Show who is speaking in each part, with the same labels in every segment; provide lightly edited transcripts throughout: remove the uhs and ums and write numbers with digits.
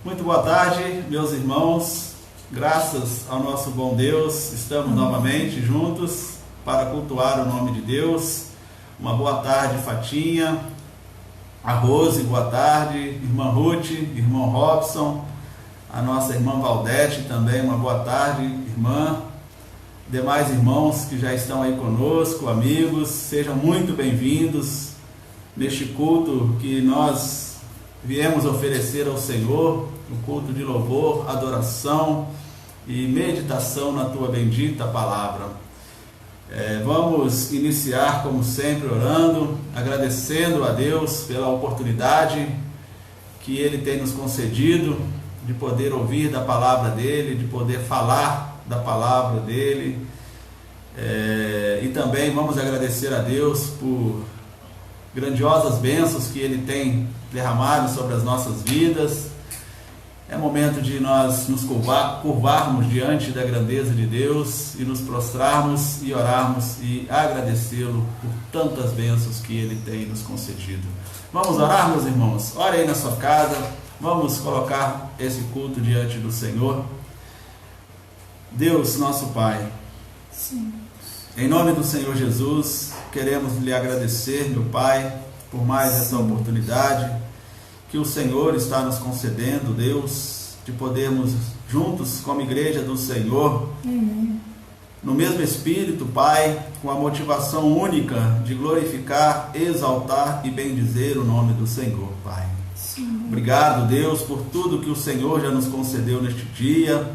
Speaker 1: Muito boa tarde, meus irmãos. Graças ao nosso bom Deus, estamos novamente juntos para cultuar o nome de Deus. Uma boa tarde, Fatinha, a Rose, boa tarde, irmã Ruth, irmão Robson, a nossa irmã Valdete também, uma boa tarde, irmã. Demais irmãos que já estão aí conosco, amigos, sejam muito bem-vindos neste culto que nós viemos oferecer ao Senhor, um culto de louvor, adoração e meditação na Tua bendita palavra. Vamos iniciar, como sempre, orando, agradecendo a Deus pela oportunidade que Ele tem nos concedido de poder ouvir da palavra dEle, de poder falar da palavra dEle. E também vamos agradecer a Deus por grandiosas bênçãos que Ele tem derramado sobre as nossas vidas. É momento de nós nos curvarmos diante da grandeza de Deus e nos prostrarmos e orarmos e agradecê-lo por tantas bênçãos que Ele tem nos concedido. Vamos orar, meus irmãos? Ore aí na sua casa, vamos colocar esse culto diante do Senhor. Deus, nosso Pai,
Speaker 2: Sim.
Speaker 1: Em nome do Senhor Jesus, queremos lhe agradecer, meu Pai, por mais essa oportunidade que o Senhor está nos concedendo, Deus, de podermos juntos, como igreja do Senhor, no mesmo Espírito, Pai, com a motivação única de glorificar, exaltar e bendizer o nome do Senhor, Pai.
Speaker 2: Sim.
Speaker 1: Obrigado, Deus, por tudo que o Senhor já nos concedeu neste dia.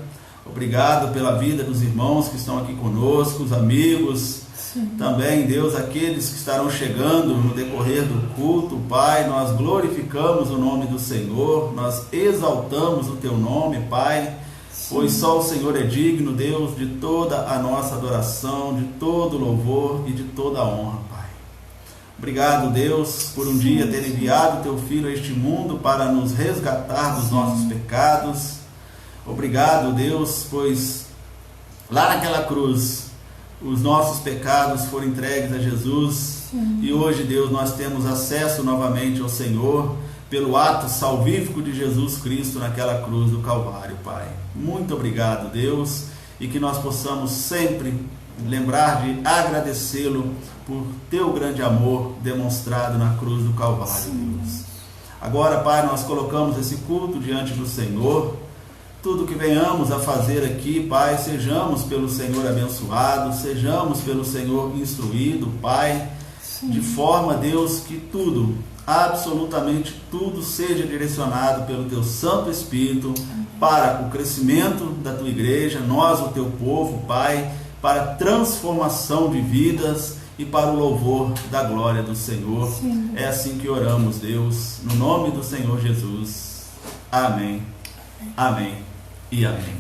Speaker 1: Obrigado pela vida dos irmãos que estão aqui conosco, os amigos.
Speaker 2: Sim.
Speaker 1: Também, Deus, aqueles que estarão chegando no decorrer do culto, Pai, nós glorificamos o nome do Senhor, nós exaltamos o Teu nome, Pai, pois só o Senhor é digno, Deus, de toda a nossa adoração, de todo louvor e de toda a honra, Pai. Obrigado, Deus, por um dia ter enviado Teu Filho a este mundo para nos resgatar dos nossos pecados. Obrigado, Deus, pois lá naquela cruz os nossos pecados foram entregues a Jesus.
Speaker 2: Sim.
Speaker 1: E hoje, Deus, nós temos acesso novamente ao Senhor pelo ato salvífico de Jesus Cristo naquela cruz do Calvário, Pai. Muito obrigado, Deus, e que nós possamos sempre lembrar de agradecê-lo por Teu grande amor demonstrado na cruz do Calvário,
Speaker 2: Sim.
Speaker 1: Deus. Agora, Pai, nós colocamos esse culto diante do Senhor. Tudo que venhamos a fazer aqui, Pai, sejamos pelo Senhor abençoados, sejamos pelo Senhor instruído, Pai, de forma, Deus, que tudo, absolutamente tudo, seja direcionado pelo Teu Santo Espírito para o crescimento da Tua igreja, nós, o Teu povo, Pai, para a transformação de vidas e para o louvor da glória do Senhor.
Speaker 2: Sim.
Speaker 1: É assim que oramos, Deus, no nome do Senhor Jesus. Amém. Amém e amém.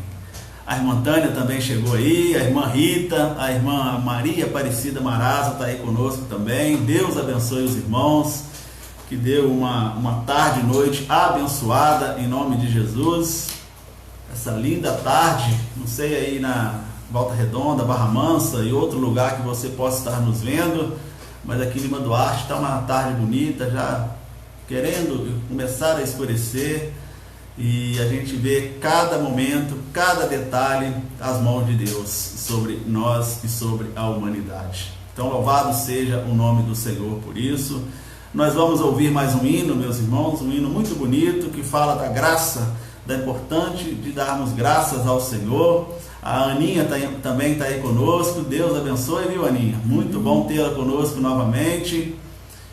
Speaker 1: A irmã Tânia também chegou aí, a irmã Rita, a irmã Maria Aparecida Maraza está aí conosco também. Deus abençoe os irmãos, que deu uma tarde e noite abençoada em nome de Jesus. Essa linda tarde, não sei aí na Volta Redonda, Barra Mansa e outro lugar que você possa estar nos vendo, mas aqui em Lima Duarte está uma tarde bonita, já querendo começar a escurecer. E a gente vê cada momento, cada detalhe, as mãos de Deus sobre nós e sobre a humanidade. Então, louvado seja o nome do Senhor por isso. Nós vamos ouvir mais um hino, meus irmãos, um hino muito bonito que fala da graça, da importante de darmos graças ao Senhor. A Aninha também está aí conosco. Deus abençoe, viu, Aninha? Muito bom tê-la conosco novamente.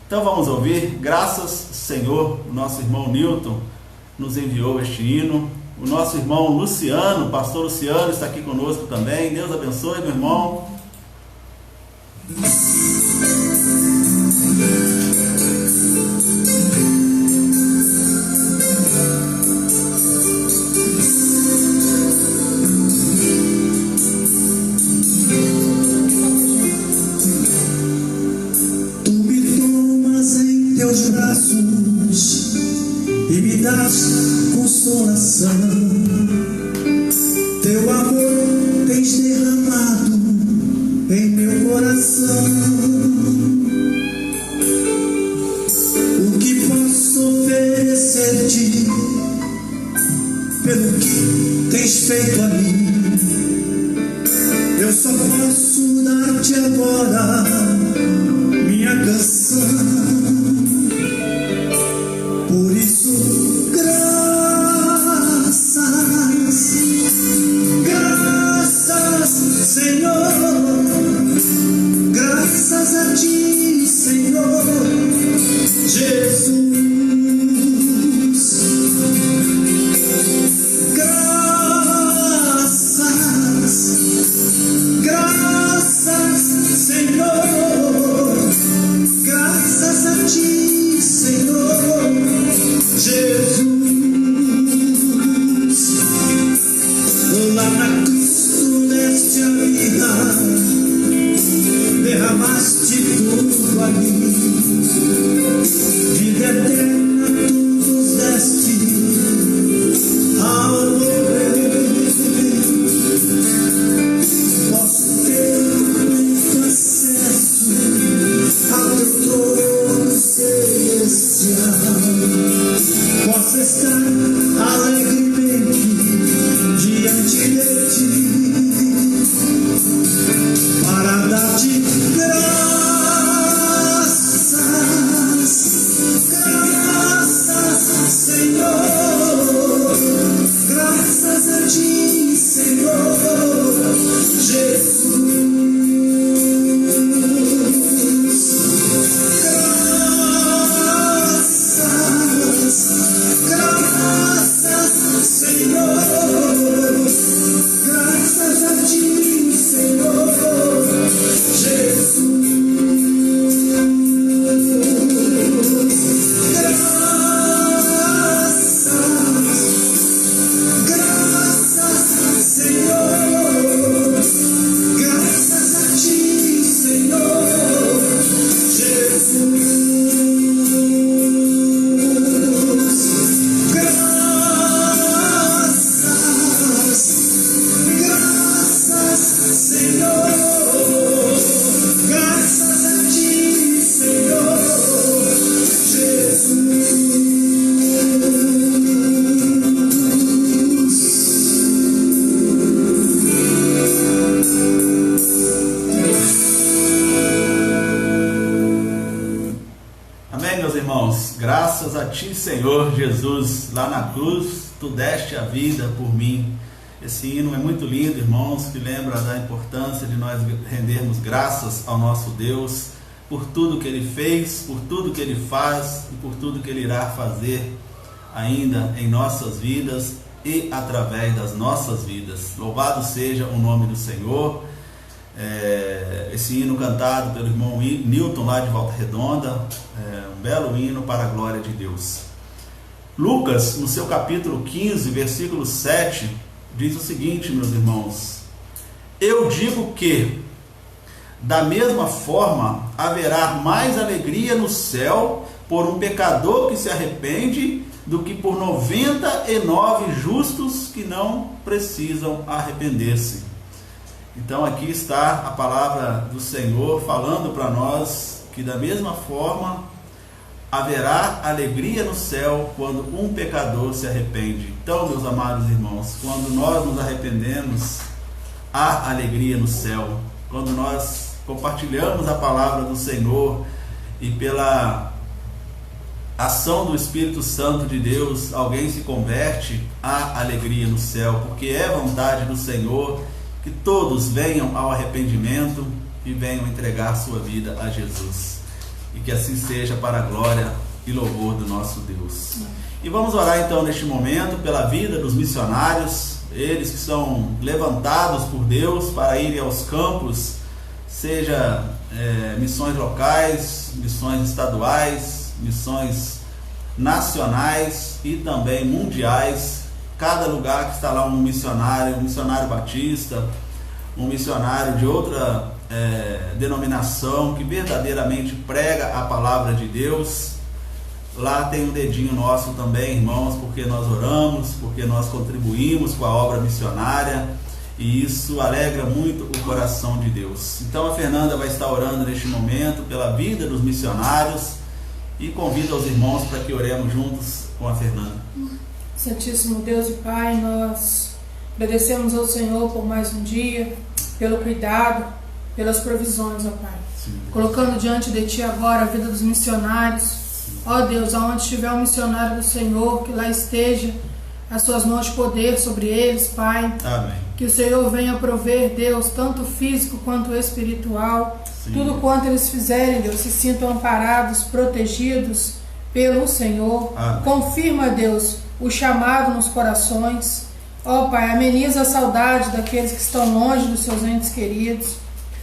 Speaker 1: Então, vamos ouvir Graças, Senhor. O nosso irmão Newton nos enviou este hino. O nosso irmão Luciano, pastor Luciano, está aqui conosco também. Deus abençoe, meu irmão.
Speaker 3: Tu me tomas em teus braços e me das consolação. Teu amor tens derramado em meu coração. O que posso oferecer-te pelo que tens feito a mim. Eu só posso dar-te agora minha canção. Por isso, graças, Senhor. Graças a ti, Senhor Jesus. Graças, Senhor. Graças a ti, Senhor Jesus. Lá na cruz tu deste a vida, derramaste tudo a mim. Vida eterna tu nos deste ao morrer. Posso ter muito acesso ao teu trono celestial. Posso estar alegremente diante de ti para dar-te graças, Senhor. Graças a ti, Senhor Jesus. Graças, Senhor. Graças a ti, Senhor Jesus. Graças, Senhor. Graças a ti, Senhor Jesus.
Speaker 1: Graças a ti, Senhor Jesus, lá na cruz tu deste a vida por mim. Esse hino é muito lindo, irmãos, que lembra da importância de nós rendermos graças ao nosso Deus por tudo que Ele fez, por tudo que Ele faz e por tudo que Ele irá fazer ainda em nossas vidas e através das nossas vidas. Louvado seja o nome do Senhor. Esse hino cantado pelo irmão Newton lá de Volta Redonda, um belo hino para a glória de Deus. Lucas, no seu capítulo 15, versículo 7, diz o seguinte, meus irmãos: eu digo que, da mesma forma, haverá mais alegria no céu por um pecador que se arrepende do que por 99 justos que não precisam arrepender-se. Então aqui está a palavra do Senhor falando para nós que da mesma forma haverá alegria no céu quando um pecador se arrepende. Então, meus amados irmãos, quando nós nos arrependemos, há alegria no céu. Quando nós compartilhamos a palavra do Senhor e pela ação do Espírito Santo de Deus, alguém se converte, há alegria no céu, porque é vontade do Senhor que todos venham ao arrependimento e venham entregar sua vida a Jesus. E que assim seja para a glória e louvor do nosso Deus. E vamos orar então neste momento pela vida dos missionários, eles que são levantados por Deus para irem aos campos, seja missões locais, missões estaduais, missões nacionais e também mundiais. Cada lugar que está lá um missionário batista, um missionário de outra denominação que verdadeiramente prega a palavra de Deus. Lá tem um dedinho nosso também, irmãos, porque nós oramos, porque nós contribuímos com a obra missionária, e isso alegra muito o coração de Deus. Então a Fernanda vai estar orando neste momento pela vida dos missionários e convida os irmãos para que oremos juntos com a Fernanda.
Speaker 2: Santíssimo Deus e Pai, nós agradecemos ao Senhor por mais um dia, pelo cuidado, pelas provisões, ó Pai. Sim. Colocando diante de Ti agora a vida dos missionários. Ó Deus, aonde estiver um missionário do Senhor, que lá esteja as Suas mãos de poder sobre eles, Pai. Amém. Que o Senhor venha prover, Deus, tanto físico quanto espiritual. Sim. Tudo quanto eles fizerem, Deus, se sintam amparados, protegidos pelo Senhor. Amém. Confirma, Deus, o chamado nos corações. Ó Pai, ameniza a saudade daqueles que estão longe dos seus entes queridos.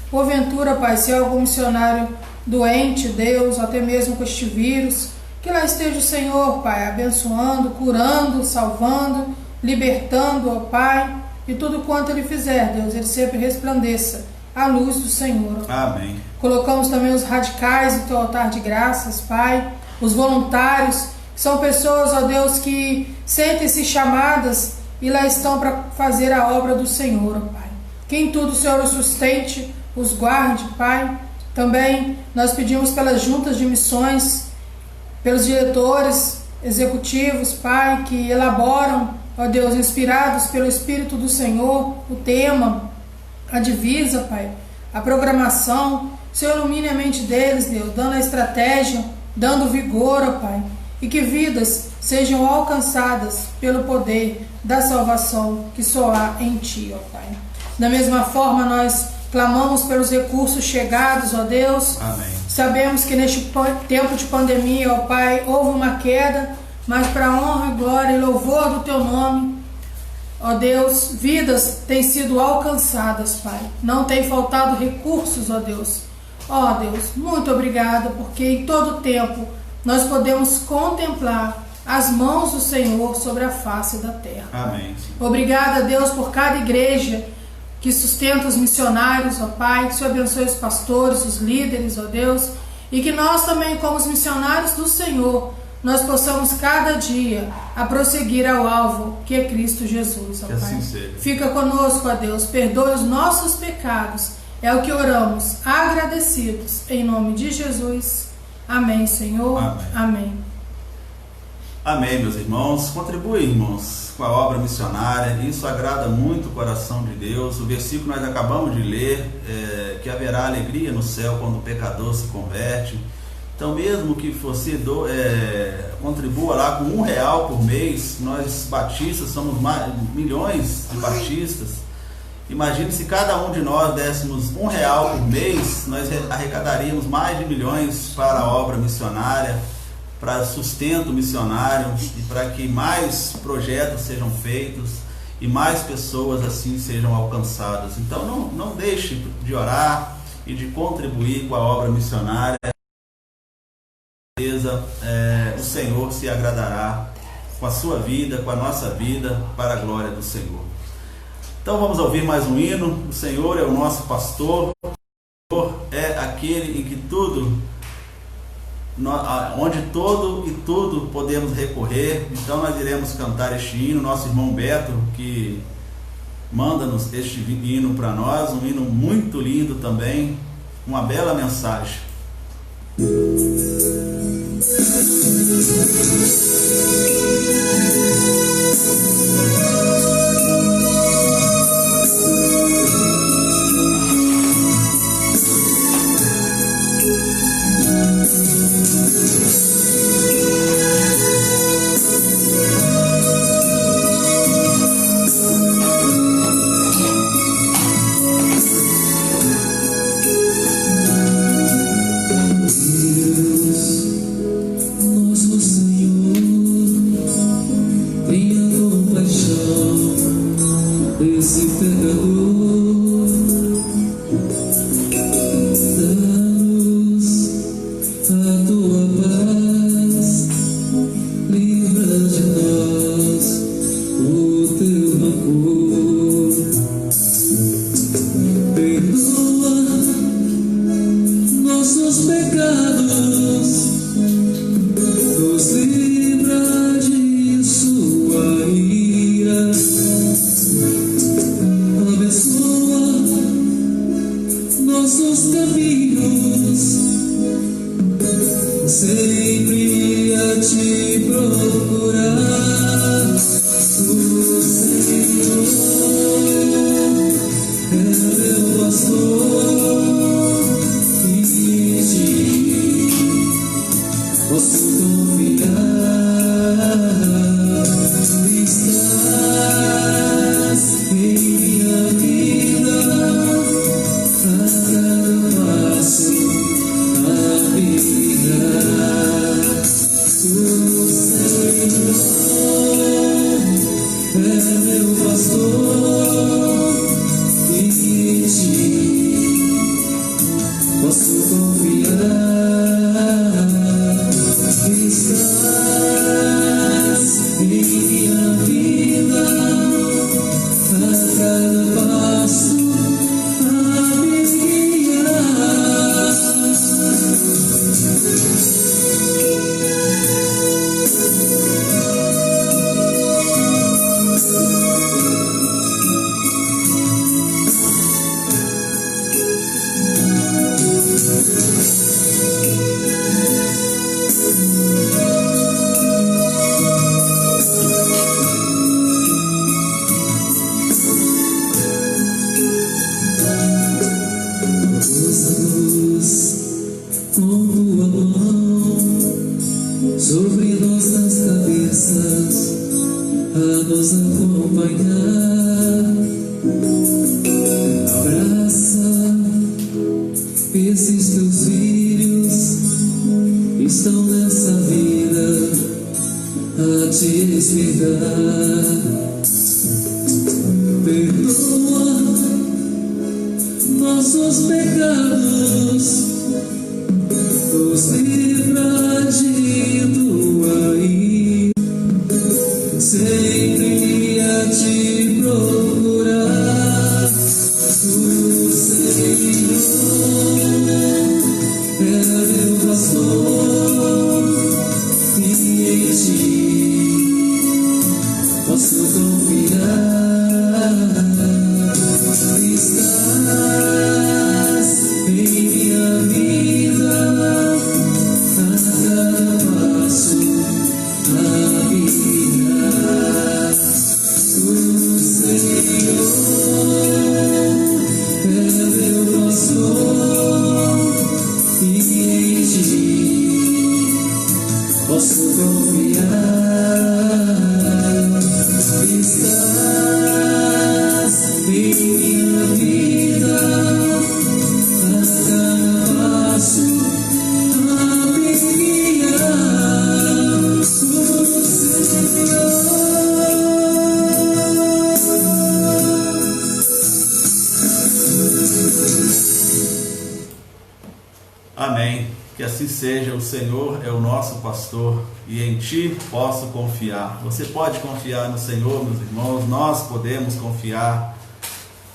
Speaker 2: Porventura, Pai, se há algum missionário doente, Deus, até mesmo com este vírus, que lá esteja o Senhor, Pai, abençoando, curando, salvando, libertando, ó Pai, e tudo quanto Ele fizer, Deus, Ele sempre resplandeça a luz do Senhor. Amém. Colocamos também os radicais no Teu altar de graças, Pai, os voluntários, que são pessoas, ó Deus, que sentem-se chamadas e lá estão para fazer a obra do Senhor, ó Pai. Que em tudo o Senhor os sustente, os guarde, Pai. Também nós pedimos pelas juntas de missões, pelos diretores executivos, Pai, que elaboram, ó Deus, inspirados pelo Espírito do Senhor, o tema, a divisa, Pai, a programação. O Senhor ilumine a mente deles, Deus, dando a estratégia, dando vigor, ó Pai, e que vidas sejam alcançadas pelo poder da salvação que só há em Ti, ó Pai. Da mesma forma, nós clamamos pelos recursos chegados, ó Deus. Amém. Sabemos que neste tempo de pandemia, ó Pai, houve uma queda, mas para a honra, glória e louvor do Teu nome, ó Deus, vidas têm sido alcançadas, Pai. Não tem faltado recursos, ó Deus. Ó Deus, muito obrigada, porque em todo tempo nós podemos contemplar as mãos do Senhor sobre a face da terra. Amém. Obrigada, Deus, por cada igreja que sustenta os missionários, ó Pai, que o Senhor abençoe os pastores, os líderes, ó Deus, e que nós também, como os missionários do Senhor, nós possamos cada dia a prosseguir ao alvo, que é Cristo Jesus, ó Pai. Assim seja. Fica conosco, ó Deus, perdoe os nossos pecados, é o que oramos, agradecidos, em nome de Jesus. Amém, Senhor. Amém. Amém.
Speaker 1: Amém, meus irmãos. Contribui, irmãos, com a obra missionária. Isso agrada muito o coração de Deus. O versículo que nós acabamos de ler, que haverá alegria no céu quando o pecador se converte. Então, mesmo que você contribua lá com R$1 por mês, nós batistas somos milhões de batistas. Imagine se cada um de nós dessemos R$1 por mês, nós arrecadaríamos mais de milhões para a obra missionária, para sustento missionário e para que mais projetos sejam feitos e mais pessoas assim sejam alcançadas. Então não deixe de orar e de contribuir com a obra missionária. Com certeza o Senhor se agradará com a sua vida, com a nossa vida, para a glória do Senhor. Então vamos ouvir mais um hino. O Senhor é o nosso pastor, o Senhor é aquele em que onde todo e tudo podemos recorrer. Então nós iremos cantar este hino. Nosso irmão Beto, que manda-nos este hino para nós, um hino muito lindo também, uma bela mensagem.
Speaker 3: Nos livra de sua ira. pastor, e em ti posso confiar. Estás em minha vida, a cada passo a me guiar. Com tua mão sobre nossas cabeças a nos acompanhar. Abraça esses teus filhos, estão nessa vida a te esperar. Perdoa nossos pecados, nos livra de tua ira, sempre a te procurar. O Senhor é meu pastor, e em ti posso confiar. Estás em minha vida, a cada passo a me guiar. O Senhor é meu pastor, e em ti posso confiar. Estás em minha vida, a cada passo a me guiar. O Senhor.
Speaker 1: Amém. Que assim seja. O Senhor é o nosso pastor e em ti posso confiar. Você pode confiar no Senhor, meus irmãos. Nós podemos confiar,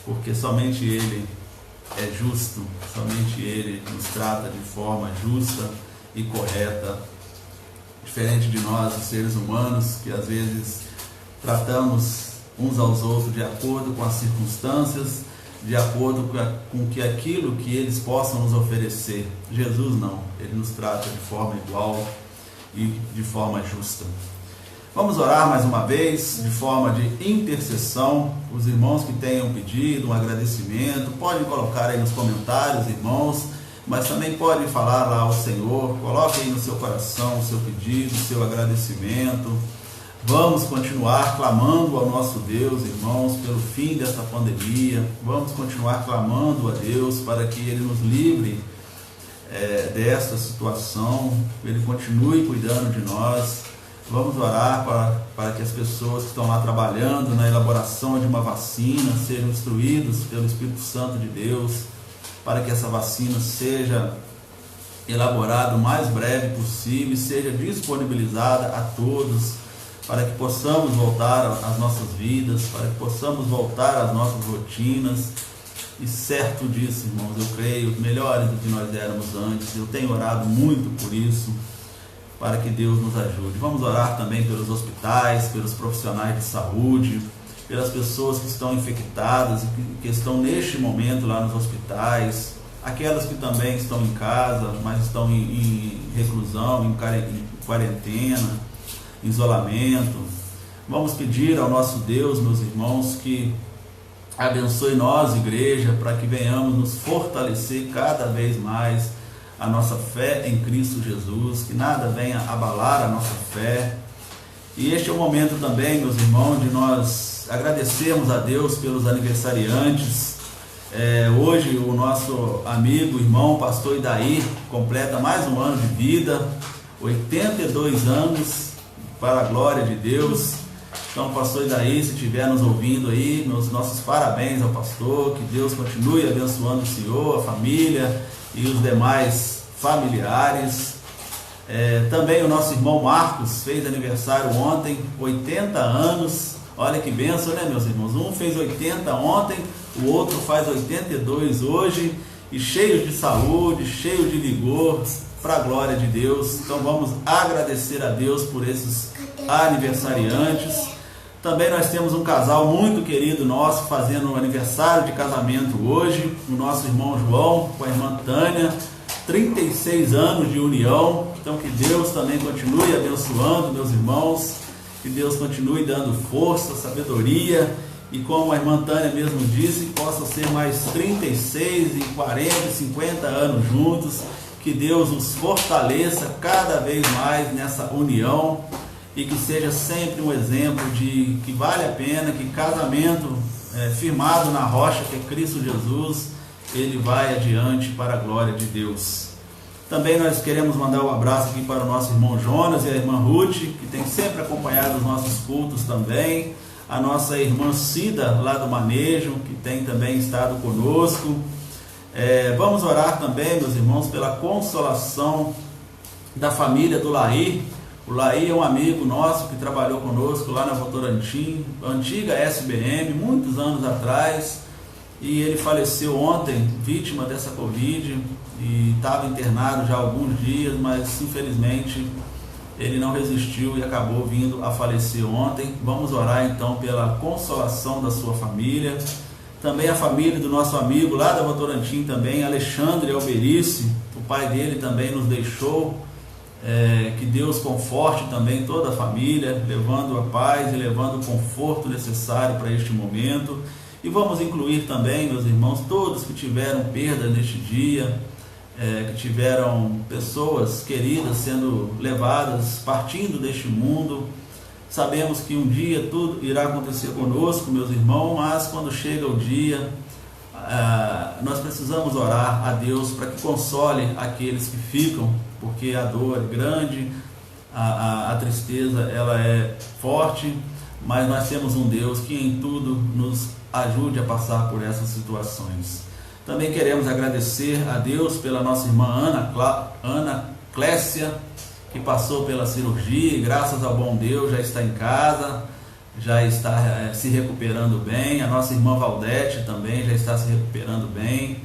Speaker 1: porque somente Ele é justo, somente Ele nos trata de forma justa e correta, diferente de nós, os seres humanos, que às vezes tratamos uns aos outros de acordo com as circunstâncias, de acordo com que aquilo que eles possam nos oferecer. Jesus não, Ele nos trata de forma igual e de forma justa. Vamos orar mais uma vez, de forma de intercessão. Os irmãos que tenham pedido um agradecimento, podem colocar aí nos comentários, irmãos, mas também podem falar lá ao Senhor. Coloque aí no seu coração o seu pedido, o seu agradecimento. Vamos continuar clamando ao nosso Deus, irmãos, pelo fim dessa pandemia. Vamos continuar clamando a Deus para que Ele nos livre desta situação, Ele continue cuidando de nós. Vamos orar para que as pessoas que estão lá trabalhando na elaboração de uma vacina sejam instruídos pelo Espírito Santo de Deus, para que essa vacina seja elaborada o mais breve possível e seja disponibilizada a todos, para que possamos voltar às nossas vidas, para que possamos voltar às nossas rotinas. E certo disso, irmãos, eu creio, melhores do que nós éramos antes. Eu tenho orado muito por isso, para que Deus nos ajude. Vamos orar também pelos hospitais, pelos profissionais de saúde, pelas pessoas que estão infectadas e que estão neste momento lá nos hospitais, aquelas que também estão em casa, mas estão em reclusão, em quarentena, isolamento. Vamos pedir ao nosso Deus, meus irmãos, que abençoe nós, igreja, para que venhamos nos fortalecer cada vez mais a nossa fé em Cristo Jesus, que nada venha abalar a nossa fé. E este é o momento também, meus irmãos, de nós agradecermos a Deus pelos aniversariantes. Hoje o nosso amigo, irmão, pastor Idaí, completa mais um ano de vida, 82 anos, para a glória de Deus. Então, pastor Idaí, se estiver nos ouvindo aí, nossos parabéns ao pastor, que Deus continue abençoando o senhor, a família e os demais familiares. Também o nosso irmão Marcos fez aniversário ontem, 80 anos. Olha que bênção, né, meus irmãos? Um fez 80 ontem, o outro faz 82 hoje, e cheio de saúde, cheio de vigor, para a glória de Deus. Então vamos agradecer a Deus por esses aniversariantes. Também nós temos um casal muito querido nosso fazendo um aniversário de casamento hoje, o nosso irmão João com a irmã Tânia, 36 anos de união. Então que Deus também continue abençoando meus irmãos, que Deus continue dando força, sabedoria, e como a irmã Tânia mesmo disse, possam ser mais 36 e 40, 50 anos juntos, que Deus os fortaleça cada vez mais nessa união, e que seja sempre um exemplo de que vale a pena, que casamento firmado na rocha que é Cristo Jesus, ele vai adiante para a glória de Deus. Também nós queremos mandar um abraço aqui para o nosso irmão Jonas e a irmã Ruth, que tem sempre acompanhado os nossos cultos também, a nossa irmã Cida, lá do Manejo, que tem também estado conosco. Vamos orar também, meus irmãos, pela consolação da família do Laí. O Laí é um amigo nosso que trabalhou conosco lá na Votorantim, antiga SBM, muitos anos atrás, e ele faleceu ontem, vítima dessa Covid, e estava internado já há alguns dias, mas infelizmente ele não resistiu e acabou vindo a falecer ontem. Vamos orar então pela consolação da sua família. Também a família do nosso amigo lá da Votorantim também, Alexandre Alberice, o pai dele também nos deixou. Que Deus conforte também toda a família, levando a paz e levando o conforto necessário para este momento. E vamos incluir também, meus irmãos, todos que tiveram perda neste dia, que tiveram pessoas queridas sendo levadas, partindo deste mundo. Sabemos que um dia tudo irá acontecer conosco, meus irmãos, mas quando chega o dia, nós precisamos orar a Deus para que console aqueles que ficam, porque a dor é grande, a tristeza ela é forte, mas nós temos um Deus que em tudo nos ajude a passar por essas situações. Também queremos agradecer a Deus pela nossa irmã Ana Clécia, que passou pela cirurgia e graças ao bom Deus já está em casa, já está se recuperando bem. A nossa irmã Valdete também já está se recuperando bem.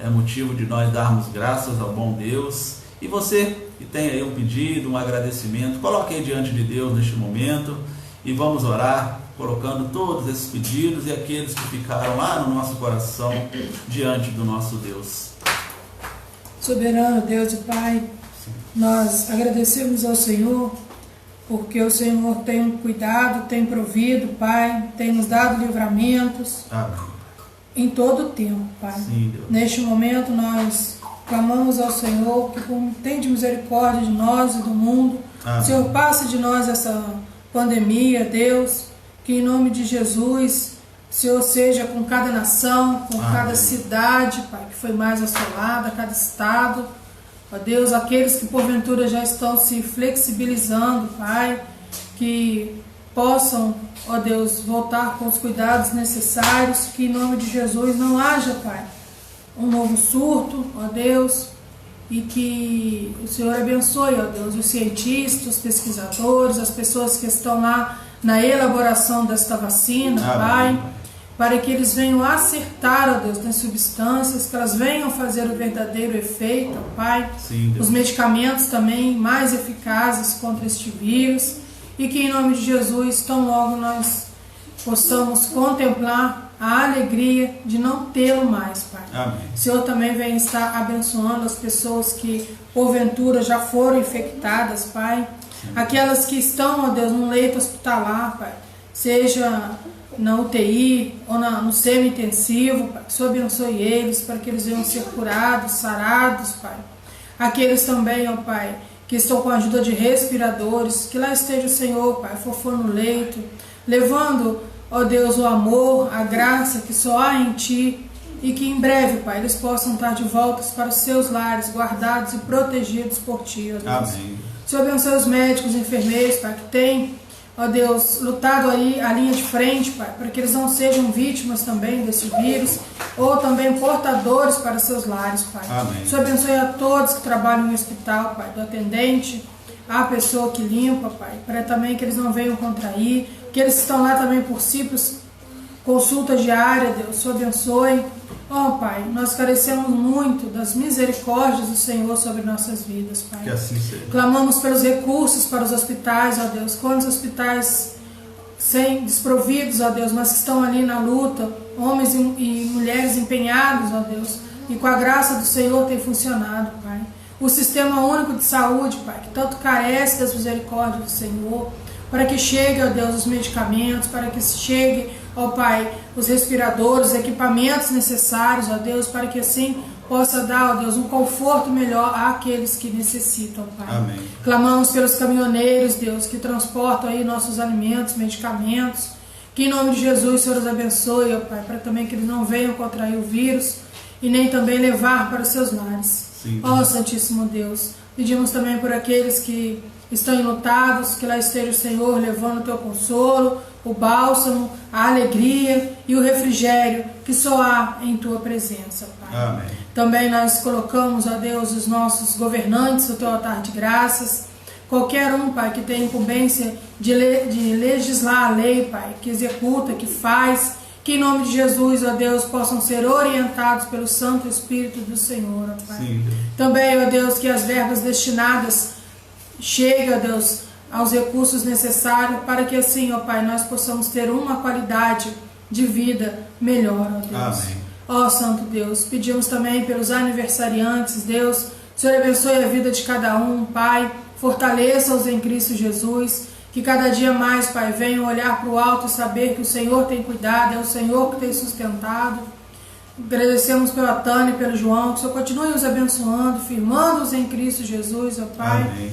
Speaker 1: É motivo de nós darmos graças ao bom Deus. E você que tem aí um pedido, um agradecimento, coloque aí diante de Deus neste momento e vamos orar, colocando todos esses pedidos e aqueles que ficaram lá no nosso coração diante do nosso Deus.
Speaker 2: Soberano Deus e Pai, nós agradecemos ao Senhor, porque o Senhor tem cuidado, tem provido, Pai, tem nos dado livramentos.
Speaker 1: Amém.
Speaker 2: Em todo o tempo, Pai.
Speaker 1: Sim, Deus.
Speaker 2: Neste momento nós clamamos ao Senhor que tem de misericórdia de nós e do mundo.
Speaker 1: Amém.
Speaker 2: Senhor, passe de nós essa pandemia, Deus, que em nome de Jesus, Senhor, seja com cada nação, com cada cidade, Pai, que foi mais assolada, cada estado. Ó Deus, aqueles que porventura já estão se flexibilizando, Pai, que possam, ó Deus, voltar com os cuidados necessários, que em nome de Jesus não haja, Pai, um novo surto, ó Deus, e que o Senhor abençoe, ó Deus, os cientistas, os pesquisadores, as pessoas que estão lá na elaboração desta vacina, Pai, para que eles venham acertar, ó Deus, nas substâncias, que elas venham fazer o verdadeiro efeito, ó Pai.
Speaker 1: Sim,
Speaker 2: os medicamentos também mais eficazes contra este vírus, e que em nome de Jesus, tão logo nós possamos contemplar a alegria de não tê-lo mais, Pai.
Speaker 1: Amém.
Speaker 2: O Senhor também vem estar abençoando as pessoas que porventura já foram infectadas, Pai. Sim. Aquelas que estão, ó Deus, num leito hospitalar, Pai, seja na UTI ou no semi-intensivo, Pai, que o Senhor abençoe eles para que eles venham ser curados, sarados, Pai. Aqueles também, ó Pai, que estão com a ajuda de respiradores, que lá esteja o Senhor, Pai, fofo no leito, levando, ó Deus, o amor, a graça que só há em Ti, e que em breve, Pai, eles possam estar de volta para os seus lares, guardados e protegidos por Ti, ó Deus.
Speaker 1: Amém.
Speaker 2: O Senhor abençoe os médicos e enfermeiros, Pai, que têm ó Deus, lutado aí a linha de frente, Pai, para que eles não sejam vítimas também desse vírus, ou também portadores para seus lares, Pai.
Speaker 1: Amém.
Speaker 2: O Senhor abençoe a todos que trabalham no hospital, Pai, do atendente, a pessoa que limpa, Pai, para também que eles não venham contrair, que eles estão lá também por simples consulta diária, Deus, o Senhor abençoe. Ó Pai, nós carecemos muito das misericórdias do Senhor sobre nossas vidas, Pai.
Speaker 1: Que assim seja.
Speaker 2: Clamamos pelos recursos para os hospitais, ó Deus. Quantos hospitais desprovidos, ó Deus, mas que estão ali na luta, homens e mulheres empenhados, ó Deus, e com a graça do Senhor tem funcionado, Pai. O Sistema Único de Saúde, Pai, que tanto carece das misericórdias do Senhor, para que chegue, ó Deus, os medicamentos, para que chegue, ó Pai, os respiradores, os equipamentos necessários, ó Deus, para que assim possa dar, ó Deus, um conforto melhor àqueles que necessitam, Pai.
Speaker 1: Amém.
Speaker 2: Clamamos pelos caminhoneiros, Deus, que transportam aí nossos alimentos, medicamentos, que em nome de Jesus o Senhor os abençoe, ó Pai, para também que eles não venham contrair o vírus e nem também levar para os seus lares.
Speaker 1: Sim.
Speaker 2: Ó Santíssimo Deus, pedimos também por aqueles que estão enlutados, que lá esteja o Senhor levando o teu consolo, o bálsamo, a alegria e o refrigério que só há em tua presença, Pai.
Speaker 1: Amém.
Speaker 2: Também nós colocamos, ó Deus, os nossos governantes no teu altar de graças. Qualquer um, Pai, que tem incumbência de legislar a lei, Pai, que executa, que faz, que em nome de Jesus, ó Deus, possam ser orientados pelo Santo Espírito do Senhor, ó Pai.
Speaker 1: Sim, Deus.
Speaker 2: Também, ó Deus, que as verbas destinadas cheguem, ó Deus, aos recursos necessários para que assim, ó Pai, nós possamos ter uma qualidade de vida melhor, ó Deus.
Speaker 1: Amém.
Speaker 2: Ó Santo Deus, pedimos também pelos aniversariantes, Deus, o Senhor abençoe a vida de cada um, Pai, fortaleça-os em Cristo Jesus, que cada dia mais, Pai, venham olhar para o alto e saber que o Senhor tem cuidado, é o Senhor que tem sustentado. Agradecemos pela Tânia e pelo João, que o Senhor continue os abençoando, firmando-os em Cristo Jesus, ó Pai.
Speaker 1: Amém.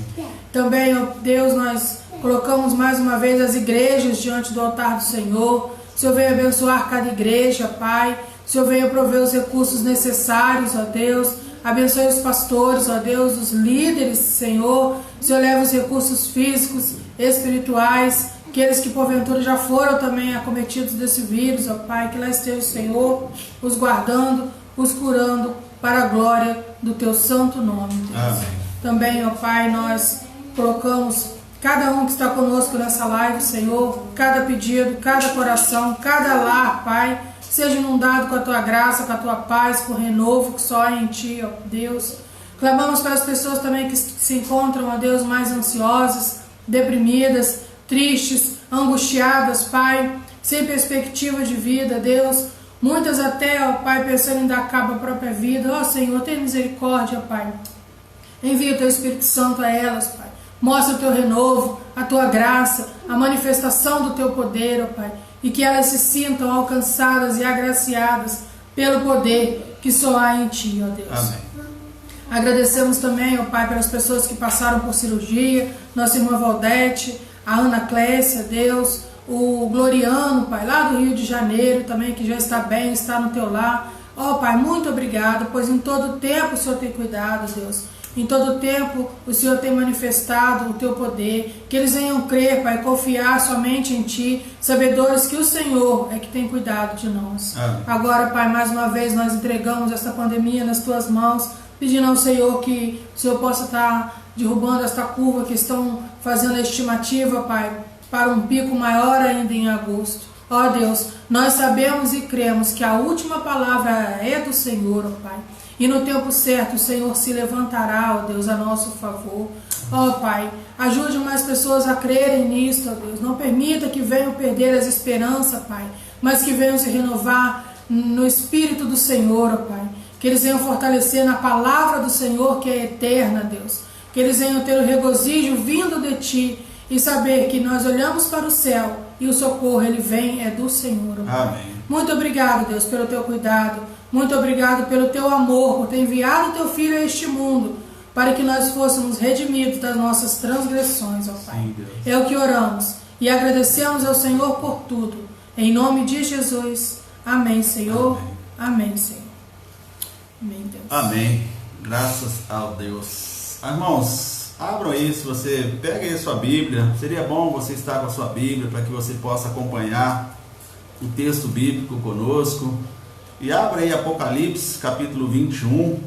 Speaker 2: Também, ó Deus, nós colocamos mais uma vez as igrejas diante do altar do Senhor. O Senhor venha abençoar cada igreja, Pai. O Senhor venha prover os recursos necessários, ó Deus. Abençoe os pastores, ó Deus, os líderes, Senhor. O Senhor leva os recursos físicos, espirituais, aqueles que porventura já foram também acometidos desse vírus, ó Pai, que lá esteja o Senhor, os guardando, os curando, para a glória do teu santo nome, Deus.
Speaker 1: Amém.
Speaker 2: Também, ó Pai, nós colocamos cada um que está conosco nessa live, Senhor, cada pedido, cada coração, cada lar, Pai, seja inundado com a tua graça, com a tua paz, com o renovo que só há em ti, ó Deus. Clamamos para as pessoas também que se encontram, ó Deus, mais ansiosas, deprimidas, tristes, angustiadas, Pai, sem perspectiva de vida, Deus. Muitas até, ó Pai, pensando em dar cabo à própria vida. Ó Senhor, tenha misericórdia, Pai. Envia o teu Espírito Santo a elas, Pai. Mostra o teu renovo, a tua graça, a manifestação do teu poder, ó Pai. E que elas se sintam alcançadas e agraciadas pelo poder que só há em ti, ó Deus.
Speaker 1: Amém.
Speaker 2: Agradecemos também, ó Pai, pelas pessoas que passaram por cirurgia, nossa irmã Valdete, a Ana Clécia, Deus, o Gloriano, Pai, lá do Rio de Janeiro também, que já está bem, está no teu lar. Ó Pai, muito obrigado, pois em todo tempo o Senhor tem cuidado, Deus. Em todo tempo o Senhor tem manifestado o teu poder, que eles venham crer, Pai, confiar somente em Ti, sabedores que o Senhor é que tem cuidado de nós.
Speaker 1: Amém.
Speaker 2: Agora, Pai, mais uma vez nós entregamos essa pandemia nas Tuas mãos, pedindo ao Senhor que o Senhor possa estar derrubando esta curva que estão fazendo a estimativa, Pai, para um pico maior ainda em agosto. Ó Deus, nós sabemos e cremos que a última palavra é do Senhor, ó Pai. E no tempo certo o Senhor se levantará, ó Deus, a nosso favor. Ó Pai, ajude mais pessoas a crerem nisto, ó Deus. Não permita que venham perder as esperanças, Pai, mas que venham se renovar no Espírito do Senhor, ó Pai. Que eles venham fortalecer na palavra do Senhor, que é eterna, Deus. Que eles venham ter o regozijo vindo de Ti e saber que nós olhamos para o céu e o socorro, ele vem, é do Senhor, ó Pai.
Speaker 1: Amém.
Speaker 2: Muito obrigado, Deus, pelo Teu cuidado. Muito obrigado pelo Teu amor, por ter enviado o Teu Filho a este mundo, para que nós fôssemos redimidos das nossas transgressões, ó Pai.
Speaker 1: Sim, Deus.
Speaker 2: É o que oramos e agradecemos ao Senhor por tudo. Em nome de Jesus. Amém, Senhor. Amém, Senhor. Amém, Deus.
Speaker 1: Amém. Graças a Deus. Irmãos, abram aí, se você pega aí a sua Bíblia, seria bom você estar com a sua Bíblia para que você possa acompanhar o texto bíblico conosco. E abra aí Apocalipse capítulo 21,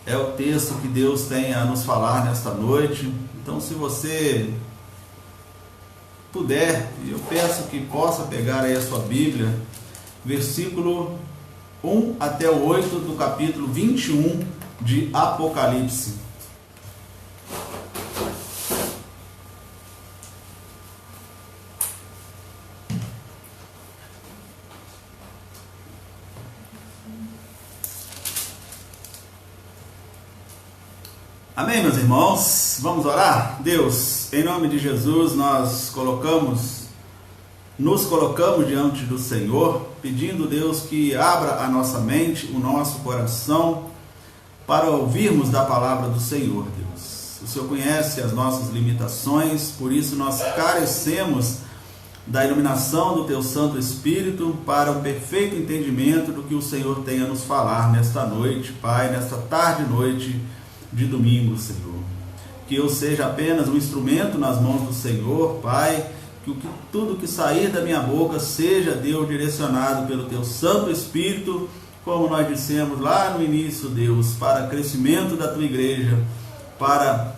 Speaker 1: é o texto que Deus tem a nos falar nesta noite. Então, se você puder, eu peço que possa pegar aí a sua Bíblia, versículo 1 até o 8 do capítulo 21 de Apocalipse. Amém, meus irmãos? Vamos orar? Deus, em nome de Jesus, nós nos colocamos diante do Senhor, pedindo, Deus, que abra a nossa mente, o nosso coração, para ouvirmos da palavra do Senhor, Deus. O Senhor conhece as nossas limitações, por isso nós carecemos da iluminação do Teu Santo Espírito para o perfeito entendimento do que o Senhor tem a nos falar nesta noite, Pai, nesta tarde e noite de domingo, Senhor. Que eu seja apenas um instrumento nas mãos do Senhor, Pai, que tudo que sair da minha boca seja, Deus, direcionado pelo Teu Santo Espírito, como nós dissemos lá no início, Deus, para crescimento da Tua igreja, para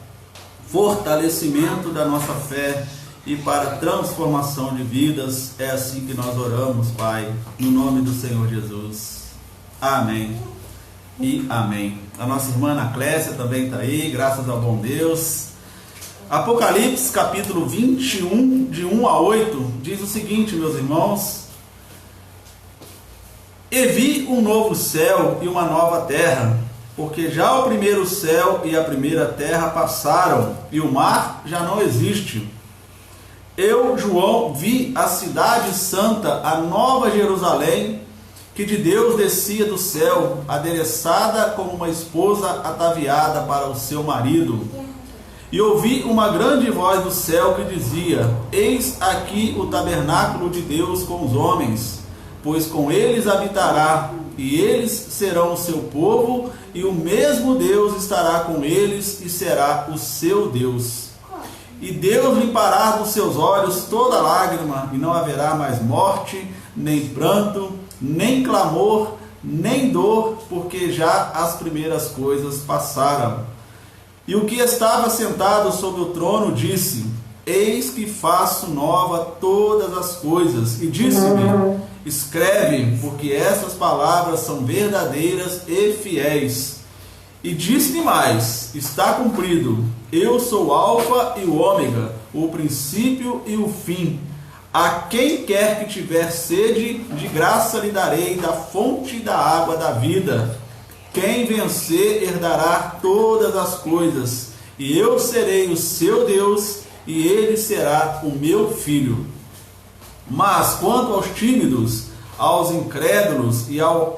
Speaker 1: fortalecimento da nossa fé e para transformação de vidas. É assim que nós oramos, Pai, no nome do Senhor Jesus. Amém e amém. A nossa irmã Ana Clécia também está aí, graças ao bom Deus. Apocalipse capítulo 21, de 1 a 8, diz o seguinte, meus irmãos: E vi um novo céu e uma nova terra, porque já o primeiro céu e a primeira terra passaram, e o mar já não existe. Eu, João, vi a cidade santa, a nova Jerusalém, que de Deus descia do céu, adereçada como uma esposa ataviada para o seu marido. E ouvi uma grande voz do céu que dizia: Eis aqui o tabernáculo de Deus com os homens, pois com eles habitará, e eles serão o seu povo, e o mesmo Deus estará com eles e será o seu Deus. E Deus limpará dos seus olhos toda lágrima, e não haverá mais morte, nem pranto, nem clamor, nem dor, porque já as primeiras coisas passaram. E o que estava sentado sobre o trono disse: Eis que faço nova todas as coisas. E disse-me: Escreve, porque essas palavras são verdadeiras e fiéis. E disse-me mais: Está cumprido. Eu sou o Alfa e o Ômega, o princípio e o fim. A quem quer que tiver sede, de graça lhe darei da fonte da água da vida. Quem vencer herdará todas as coisas, e eu serei o seu Deus, e ele será o meu filho. Mas quanto aos tímidos, aos incrédulos e aos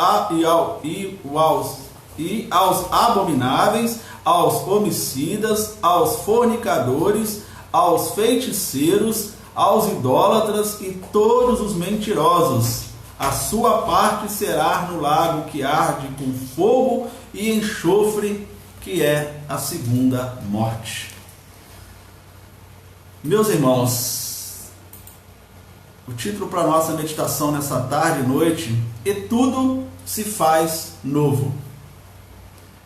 Speaker 1: abomináveis, aos homicidas, aos fornicadores, aos feiticeiros, aos idólatras e todos os mentirosos, a sua parte será no lago que arde com fogo e enxofre, que é a segunda morte. Meus irmãos, o título para a nossa meditação nessa tarde e noite: E tudo se faz novo.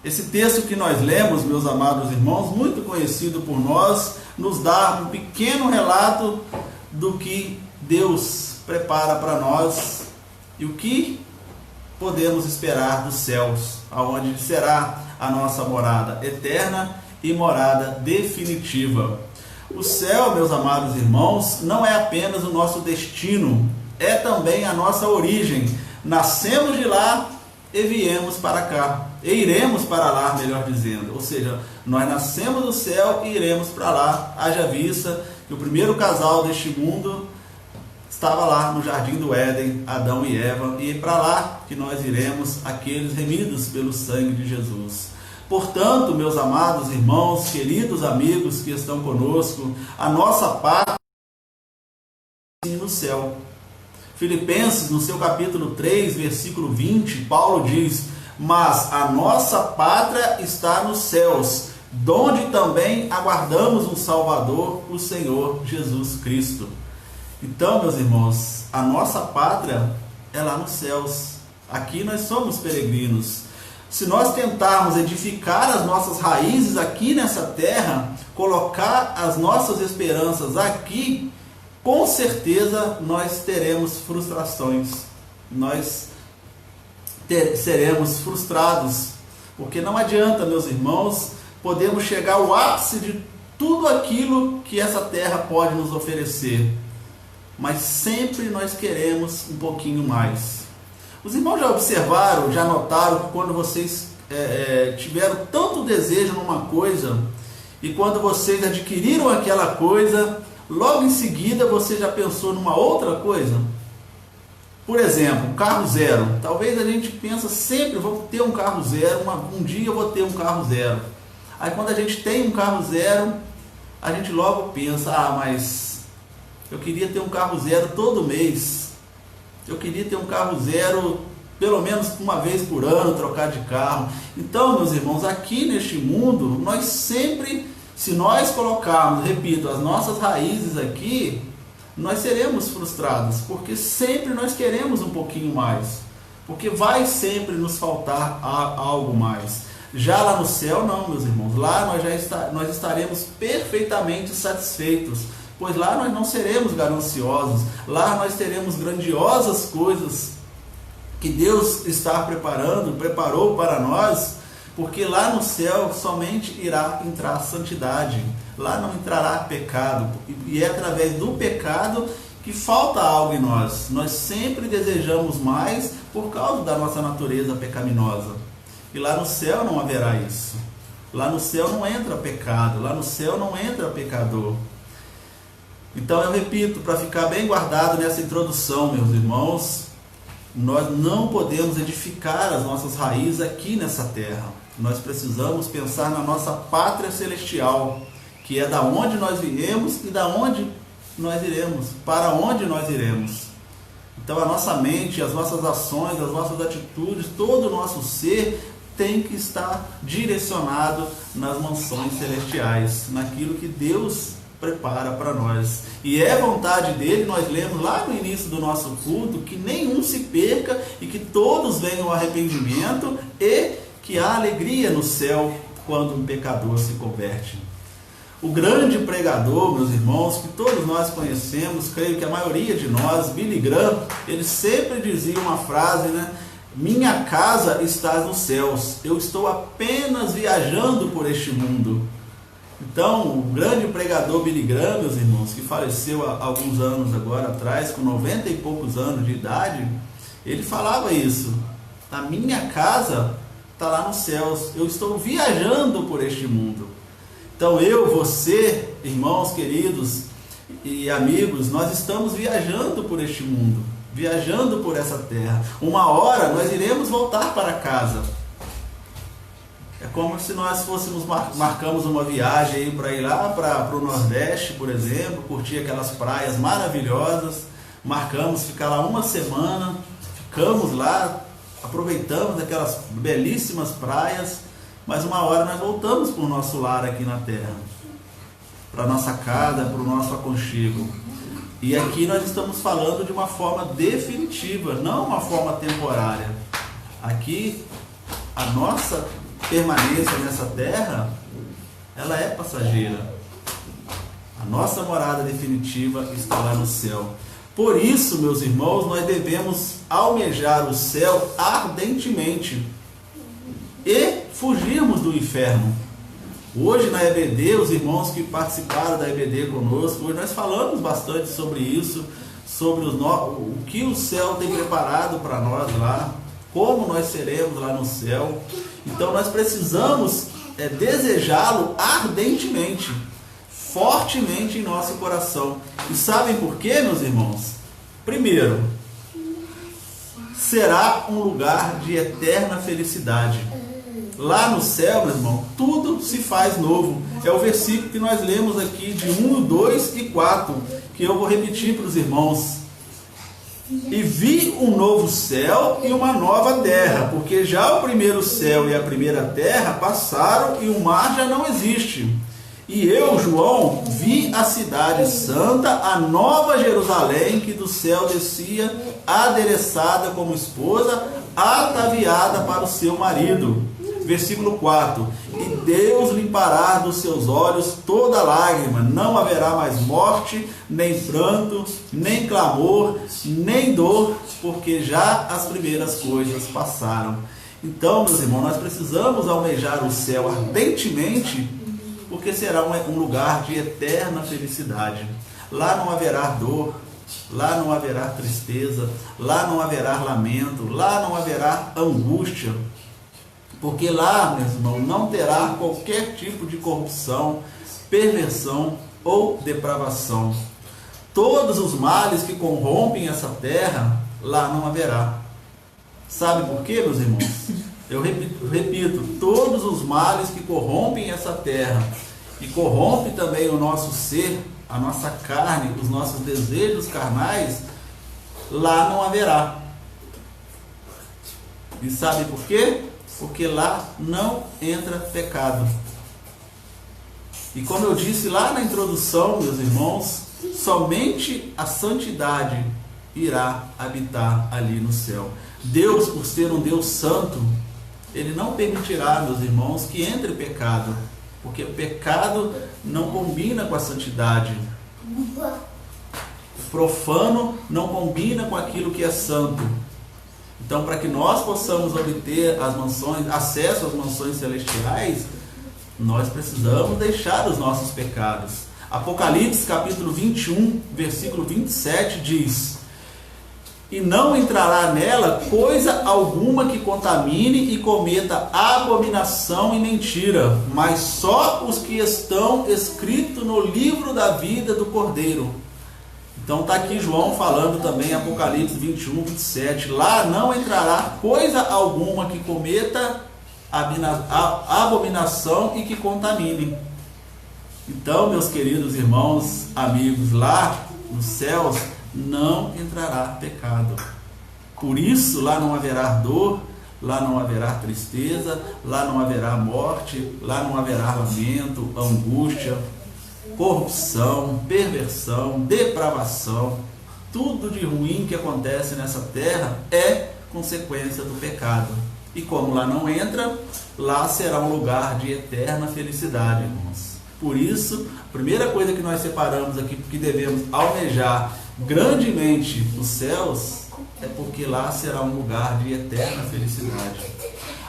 Speaker 1: Esse texto que nós lemos, meus amados irmãos, muito conhecido por nós, nos dá um pequeno relato do que Deus prepara para nós e o que podemos esperar dos céus, aonde será a nossa morada eterna e morada definitiva. O céu, meus amados irmãos, não é apenas o nosso destino, é também a nossa origem. Nascemos de lá e viemos para cá, e iremos para lá, melhor dizendo. Ou seja, nós nascemos do céu e iremos para lá. Haja vista que o primeiro casal deste mundo estava lá no jardim do Éden, Adão e Eva, e é para lá que nós iremos, aqueles remidos pelo sangue de Jesus. Portanto, meus amados irmãos, queridos amigos que estão conosco, a nossa pátria é no céu. Filipenses, no seu capítulo 3, versículo 20, Paulo diz: Mas a nossa pátria está nos céus, donde também aguardamos um Salvador, o Senhor Jesus Cristo. Então, meus irmãos, a nossa pátria é lá nos céus. Aqui nós somos peregrinos. Se nós tentarmos edificar as nossas raízes aqui nessa terra, colocar as nossas esperanças aqui, com certeza nós teremos frustrações. Nós seremos frustrados. Porque não adianta, meus irmãos, podemos chegar ao ápice de tudo aquilo que essa terra pode nos oferecer. Mas sempre nós queremos um pouquinho mais. Os irmãos já observaram, já notaram que quando vocês tiveram tanto desejo numa coisa, e quando vocês adquiriram aquela coisa, logo em seguida você já pensou numa outra coisa? Por exemplo, um carro zero. Talvez a gente pensa sempre, vou ter um carro zero, um dia eu vou ter um carro zero. Aí quando a gente tem um carro zero, a gente logo pensa, mas eu queria ter um carro zero todo mês. Eu queria ter um carro zero pelo menos uma vez por ano, trocar de carro. Então, meus irmãos, aqui neste mundo, nós sempre, se nós colocarmos, repito, as nossas raízes aqui, nós seremos frustrados, porque sempre nós queremos um pouquinho mais, porque vai sempre nos faltar algo mais. Já lá no céu não, meus irmãos, lá nós estaremos perfeitamente satisfeitos, pois lá nós não seremos gananciosos, lá nós teremos grandiosas coisas que Deus preparou para nós, porque lá no céu somente irá entrar a santidade, lá não entrará pecado, e é através do pecado que falta algo em nós. Nós sempre desejamos mais por causa da nossa natureza pecaminosa, e lá no céu não haverá isso. Lá no céu não entra pecado, lá no céu não entra pecador. Então eu repito, para ficar bem guardado nessa introdução, meus irmãos, nós não podemos edificar as nossas raízes aqui nessa terra. Nós precisamos pensar na nossa pátria celestial, que é da onde nós viemos e da onde nós iremos, para onde nós iremos. Então a nossa mente, as nossas ações, as nossas atitudes, todo o nosso ser tem que estar direcionado nas mansões celestiais, naquilo que Deus prepara para nós. E é vontade dele, nós lemos lá no início do nosso culto, que nenhum se perca e que todos venham ao arrependimento e que há alegria no céu quando um pecador se converte. O grande pregador, meus irmãos, que todos nós conhecemos, creio que a maioria de nós, Billy Graham, ele sempre dizia uma frase, né? Minha casa está nos céus, eu estou apenas viajando por este mundo. Então, o grande pregador Billy Graham, meus irmãos, que faleceu há alguns anos agora atrás, com 90 e poucos anos de idade, ele falava isso: a minha casa está lá nos céus, eu estou viajando por este mundo. Então eu, você, irmãos queridos e amigos, nós estamos viajando por este mundo, viajando por essa terra. Uma hora nós iremos voltar para casa. É como se nós marcamos uma viagem para ir lá para o Nordeste, por exemplo, curtir aquelas praias maravilhosas, marcamos ficar lá uma semana, ficamos lá, aproveitamos aquelas belíssimas praias, mas uma hora nós voltamos para o nosso lar aqui na terra, para a nossa casa, para o nosso aconchego. E aqui nós estamos falando de uma forma definitiva, não uma forma temporária. Aqui a nossa permanência nessa terra, ela é passageira. A nossa morada definitiva está lá no céu. Por isso, meus irmãos, nós devemos almejar o céu ardentemente e fugirmos do inferno. Hoje na EBD, os irmãos que participaram da EBD conosco, hoje nós falamos bastante sobre isso, sobre o que o céu tem preparado para nós lá, como nós seremos lá no céu. Então nós precisamos desejá-lo ardentemente, fortemente em nosso coração. E sabem por quê, meus irmãos? Primeiro, será um lugar de eterna felicidade. Lá no céu, meu irmão, tudo se faz novo. É o versículo que nós lemos aqui de 1, 2 e 4, que eu vou repetir para os irmãos. E vi um novo céu e uma nova terra, porque já o primeiro céu e a primeira terra passaram e o mar já não existe. E eu, João, vi a cidade santa, a nova Jerusalém, que do céu descia, adereçada como esposa, ataviada para o seu marido. Versículo 4. E Deus limpará dos seus olhos toda lágrima, não haverá mais morte, nem pranto, nem clamor, nem dor, porque já as primeiras coisas passaram. Então, meus irmãos, nós precisamos almejar o céu ardentemente, porque será um lugar de eterna felicidade. Lá não haverá dor, lá não haverá tristeza, lá não haverá lamento, lá não haverá angústia, porque lá, meus irmãos, não terá qualquer tipo de corrupção, perversão ou depravação. Todos os males que corrompem essa terra, lá não haverá. Sabe por quê, meus irmãos? Eu repito, todos os males que corrompem essa terra e corrompem também o nosso ser, a nossa carne, os nossos desejos carnais, lá não haverá. E sabe por quê? Porque lá não entra pecado. E como eu disse lá na introdução, meus irmãos, somente a santidade irá habitar ali no céu. Deus, por ser um Deus santo, Ele não permitirá, meus irmãos, que entre pecado, porque o pecado não combina com a santidade. O profano não combina com aquilo que é santo. Então, para que nós possamos obter as mansões, acesso às mansões celestiais, nós precisamos deixar os nossos pecados. Apocalipse capítulo 21, versículo 27 diz: e não entrará nela coisa alguma que contamine e cometa abominação e mentira, mas só os que estão escritos no livro da vida do Cordeiro. Então está aqui João falando também, Apocalipse 21, 27. Lá não entrará coisa alguma que cometa abominação e que contamine. Então, meus queridos irmãos, amigos, lá nos céus não entrará pecado. Por isso, lá não haverá dor, lá não haverá tristeza, lá não haverá morte, lá não haverá lamento, angústia, corrupção, perversão, depravação. Tudo de ruim que acontece nessa terra é consequência do pecado. E como lá não entra, lá será um lugar de eterna felicidade, irmãos. Por isso, a primeira coisa que nós separamos aqui, que devemos almejar grandemente os céus, é porque lá será um lugar de eterna felicidade.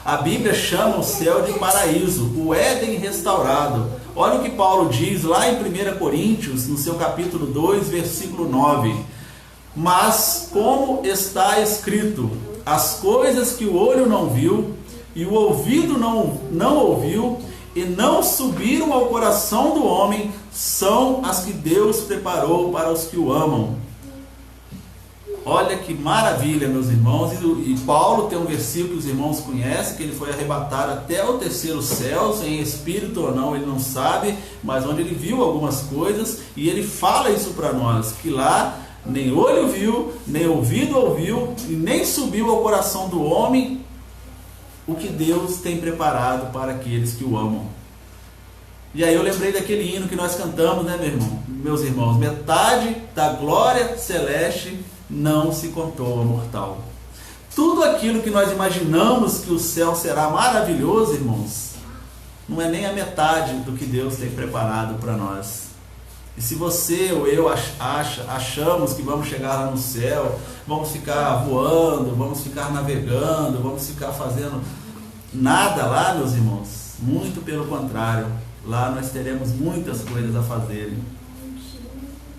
Speaker 1: A Bíblia chama o céu de paraíso, o Éden restaurado. Olha o que Paulo diz lá em 1 Coríntios, no seu capítulo 2, versículo 9. Mas como está escrito, as coisas que o olho não viu e o ouvido não ouviu e não subiram ao coração do homem, são as que Deus preparou para os que o amam. Olha que maravilha, meus irmãos. E Paulo tem um versículo que os irmãos conhecem, que ele foi arrebatado até o terceiro céu, em espírito ou não, ele não sabe, mas onde ele viu algumas coisas, e ele fala isso para nós, que lá nem olho viu, nem ouvido ouviu, e nem subiu ao coração do homem o que Deus tem preparado para aqueles que o amam. E aí eu lembrei daquele hino que nós cantamos, né, meus irmãos? Metade da glória celeste não se contou a mortal. Tudo aquilo que nós imaginamos que o céu será maravilhoso, irmãos, não é nem a metade do que Deus tem preparado para nós. E se você ou eu achamos que vamos chegar lá no céu, vamos ficar voando, vamos ficar navegando, vamos ficar fazendo nada lá, meus irmãos, muito pelo contrário, lá nós teremos muitas coisas a fazerem.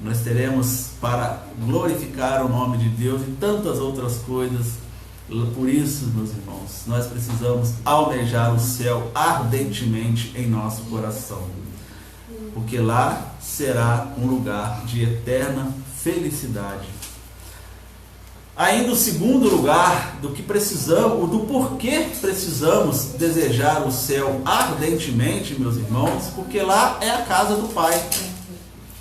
Speaker 1: Nós teremos para glorificar o nome de Deus e tantas outras coisas. Por isso, meus irmãos, nós precisamos almejar o céu ardentemente em nosso coração, porque lá será um lugar de eterna felicidade. Ainda o segundo lugar do que precisamos, do porquê precisamos desejar o céu ardentemente, meus irmãos, porque lá é a casa do Pai.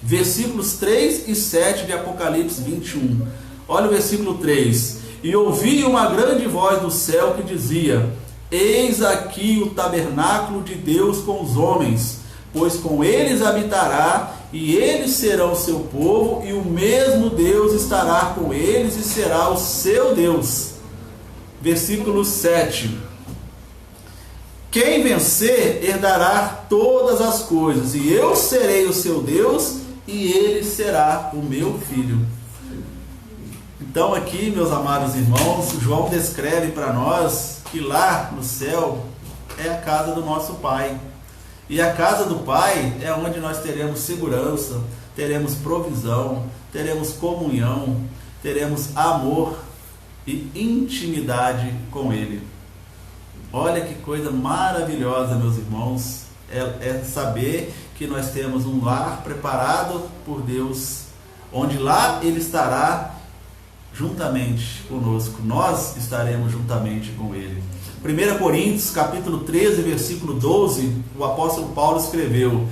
Speaker 1: Versículos 3 e 7 de Apocalipse 21. Olha o versículo 3. E ouvi uma grande voz do céu que dizia: eis aqui o tabernáculo de Deus com os homens, pois com eles habitará, e eles serão seu povo, e o mesmo Deus estará com eles e será o seu Deus. Versículo 7. Quem vencer herdará todas as coisas, e eu serei o seu Deus, e ele será o meu filho. Então aqui, meus amados irmãos, João descreve para nós que lá no céu é a casa do nosso Pai. E a casa do Pai é onde nós teremos segurança, teremos provisão, teremos comunhão, teremos amor e intimidade com Ele. Olha que coisa maravilhosa, meus irmãos, é saber que nós temos um lar preparado por Deus, onde lá Ele estará juntamente conosco, nós estaremos juntamente com Ele. 1 Coríntios capítulo 13, versículo 12, o apóstolo Paulo escreveu: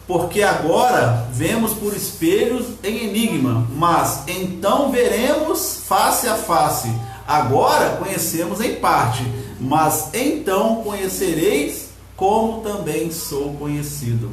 Speaker 1: porque agora vemos por espelhos em enigma, mas então veremos face a face. Agora conhecemos em parte, mas então conhecereis como também sou conhecido.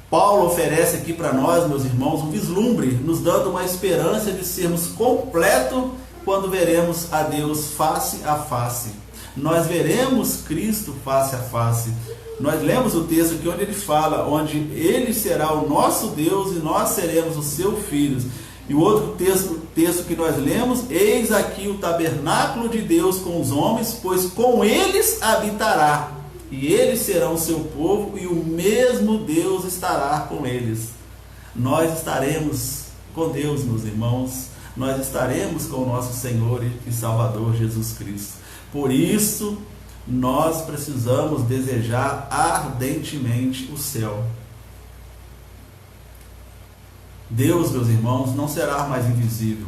Speaker 1: Paulo oferece aqui para nós, meus irmãos, um vislumbre, nos dando uma esperança de sermos completos quando veremos a Deus face a face. Nós veremos Cristo face a face. Nós lemos o texto aqui onde ele fala, onde Ele será o nosso Deus e nós seremos os seus filhos. E o outro texto que nós lemos: eis aqui o tabernáculo de Deus com os homens, pois com eles habitará. E eles serão o seu povo, e o mesmo Deus estará com eles. Nós estaremos com Deus, meus irmãos. Nós estaremos com o nosso Senhor e Salvador Jesus Cristo. Por isso, nós precisamos desejar ardentemente o céu. Deus, meus irmãos, não será mais invisível.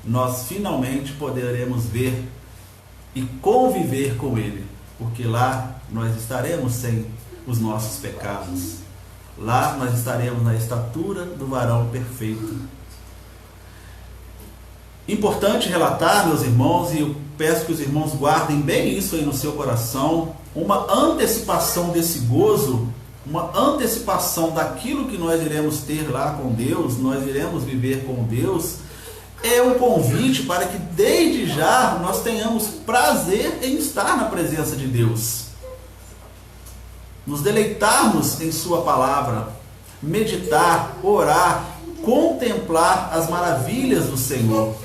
Speaker 1: Nós finalmente poderemos ver e conviver com Ele, porque lá nós estaremos sem os nossos pecados. Lá nós estaremos na estatura do varão perfeito. Importante relatar, meus irmãos, e eu peço que os irmãos guardem bem isso aí no seu coração, uma antecipação desse gozo, uma antecipação daquilo que nós iremos ter lá com Deus, nós iremos viver com Deus, é um convite para que desde já nós tenhamos prazer em estar na presença de Deus, nos deleitarmos em Sua palavra, meditar, orar, contemplar as maravilhas do Senhor.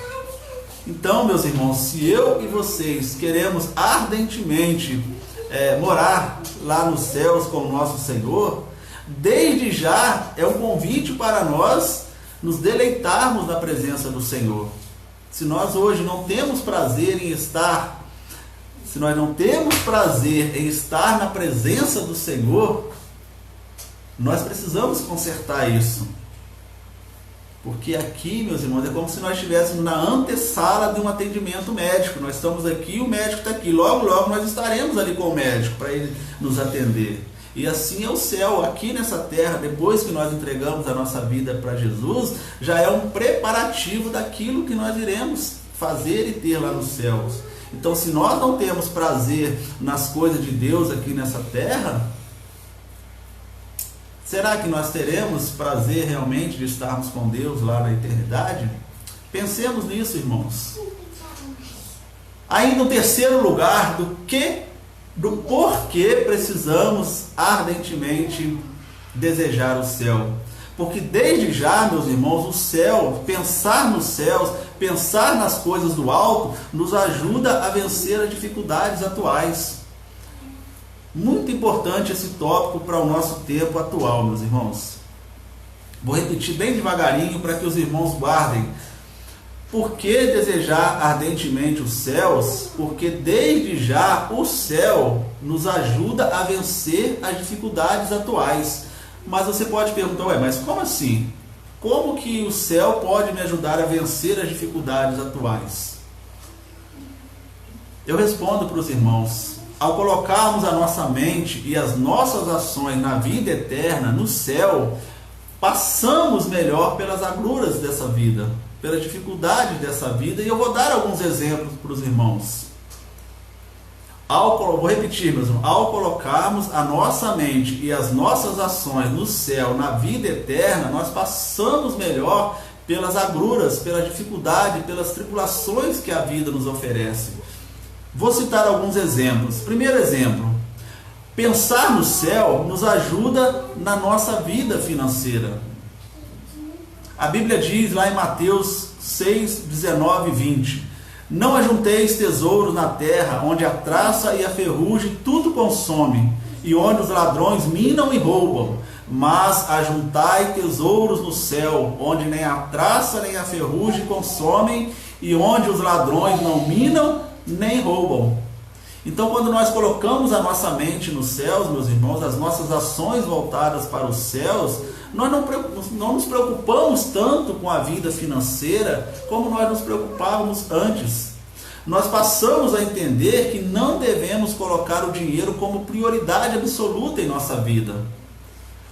Speaker 1: Então, meus irmãos, se eu e vocês queremos ardentemente morar lá nos céus com o nosso Senhor, desde já é um convite para nós nos deleitarmos na presença do Senhor. Se nós hoje não temos prazer em estar, se nós não temos prazer em estar na presença do Senhor, nós precisamos consertar isso. Porque aqui, meus irmãos, é como se nós estivéssemos na antessala de um atendimento médico. Nós estamos aqui, o médico está aqui. Logo, logo nós estaremos ali com o médico para ele nos atender. E assim é o céu. Aqui nessa terra, depois que nós entregamos a nossa vida para Jesus, já é um preparativo daquilo que nós iremos fazer e ter lá nos céus. Então, se nós não temos prazer nas coisas de Deus aqui nessa terra, será que nós teremos prazer realmente de estarmos com Deus lá na eternidade? Pensemos nisso, irmãos. Ainda um terceiro lugar do porquê precisamos ardentemente desejar o céu. Porque desde já, meus irmãos, o céu, pensar nos céus, pensar nas coisas do alto, nos ajuda a vencer as dificuldades atuais. Muito importante esse tópico para o nosso tempo atual, meus irmãos. Vou repetir bem devagarinho para que os irmãos guardem. Por que desejar ardentemente os céus? Porque desde já o céu nos ajuda a vencer as dificuldades atuais. Mas você pode perguntar, mas como assim? Como que o céu pode me ajudar a vencer as dificuldades atuais? Eu respondo para os irmãos. Ao colocarmos a nossa mente e as nossas ações na vida eterna, no céu, passamos melhor pelas agruras dessa vida, pela dificuldade dessa vida, e eu vou dar alguns exemplos para os irmãos. Vou repetir, meus irmãos, ao colocarmos a nossa mente e as nossas ações no céu, na vida eterna, nós passamos melhor pelas agruras, pela dificuldade, pelas tribulações que a vida nos oferece. Vou citar alguns exemplos. Primeiro exemplo, pensar no céu nos ajuda na nossa vida financeira. A Bíblia diz lá em Mateus 6, 19 e 20: não ajunteis tesouros na terra, onde a traça e a ferrugem tudo consomem, e onde os ladrões minam e roubam, mas ajuntai tesouros no céu, onde nem a traça nem a ferrugem consomem, e onde os ladrões não minam nem roubam. Então, quando nós colocamos a nossa mente nos céus, meus irmãos, as nossas ações voltadas para os céus, nós não nos preocupamos tanto com a vida financeira como nós nos preocupávamos antes. Nós passamos a entender que não devemos colocar o dinheiro como prioridade absoluta em nossa vida.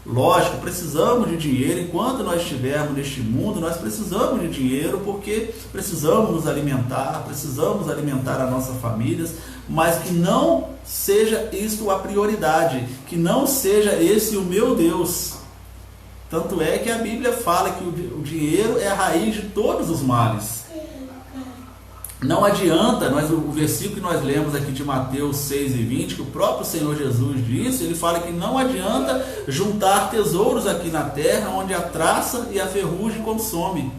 Speaker 1: Lógico, precisamos de dinheiro enquanto nós estivermos neste mundo, nós precisamos de dinheiro porque precisamos nos alimentar, precisamos alimentar as nossas famílias, mas que não seja isto a prioridade, que não seja esse o meu Deus. Tanto é que a Bíblia fala que o dinheiro é a raiz de todos os males. Não adianta, o versículo que nós lemos aqui de Mateus 6 e 20, que o próprio Senhor Jesus disse, ele fala que não adianta juntar tesouros aqui na terra, onde a traça e a ferrugem consomem.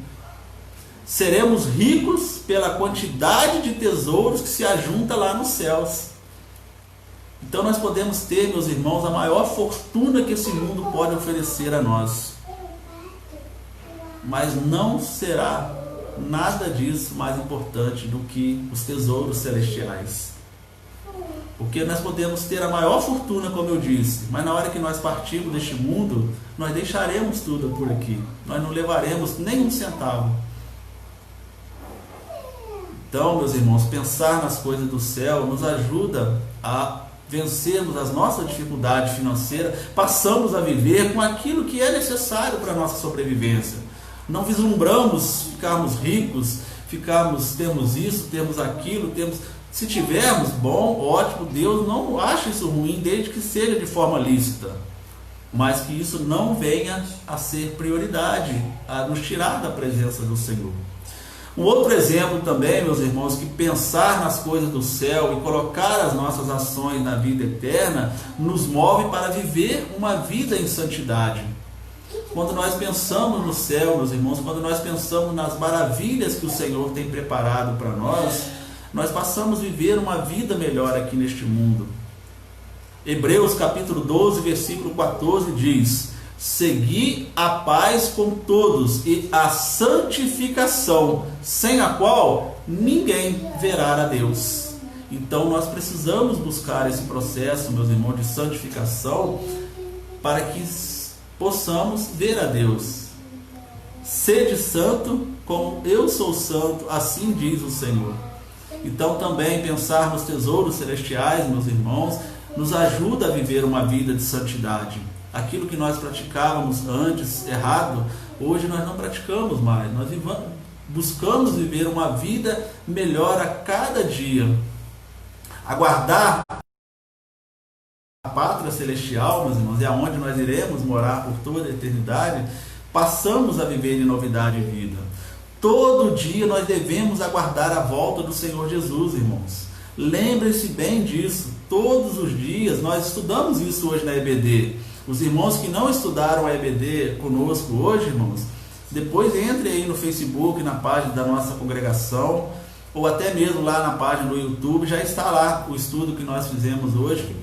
Speaker 1: Seremos ricos pela quantidade de tesouros que se ajunta lá nos céus. Então nós podemos ter, meus irmãos, a maior fortuna que esse mundo pode oferecer a nós. Mas não será nada disso mais importante do que os tesouros celestiais. Porque nós podemos ter a maior fortuna, como eu disse, mas na hora que nós partirmos deste mundo, nós deixaremos tudo por aqui. Nós não levaremos nem um centavo. Então, meus irmãos, pensar nas coisas do céu nos ajuda a vencermos as nossas dificuldades financeiras, passamos a viver com aquilo que é necessário para a nossa sobrevivência. Não vislumbramos ficarmos ricos, temos isso, temos aquilo, se tivermos, bom, ótimo, Deus não acha isso ruim, desde que seja de forma lícita, mas que isso não venha a ser prioridade, a nos tirar da presença do Senhor. Um outro exemplo também, meus irmãos, que pensar nas coisas do céu e colocar as nossas ações na vida eterna nos move para viver uma vida em santidade. Quando nós pensamos no céu, meus irmãos, quando nós pensamos nas maravilhas que o Senhor tem preparado para nós passamos a viver uma vida melhor aqui neste mundo. Hebreus capítulo 12, versículo 14 diz: segui a paz com todos e a santificação, sem a qual ninguém verá a Deus. Então nós precisamos buscar esse processo, meus irmãos, de santificação, para que possamos ver a Deus. Sede santo, como eu sou santo, assim diz o Senhor. Então também pensar nos tesouros celestiais, meus irmãos, nos ajuda a viver uma vida de santidade. Aquilo que nós praticávamos antes errado, hoje nós não praticamos mais. Nós buscamos viver uma vida melhor a cada dia. Aguardar a pátria celestial, meus irmãos, é aonde nós iremos morar por toda a eternidade. Passamos a viver em novidade de vida. Todo dia nós devemos aguardar a volta do Senhor Jesus, irmãos. Lembrem-se bem disso. Todos os dias, nós estudamos isso hoje na EBD. Os irmãos que não estudaram a EBD conosco hoje, irmãos, depois entre aí no Facebook, na página da nossa congregação, ou até mesmo lá na página do YouTube, já está lá o estudo que nós fizemos hoje.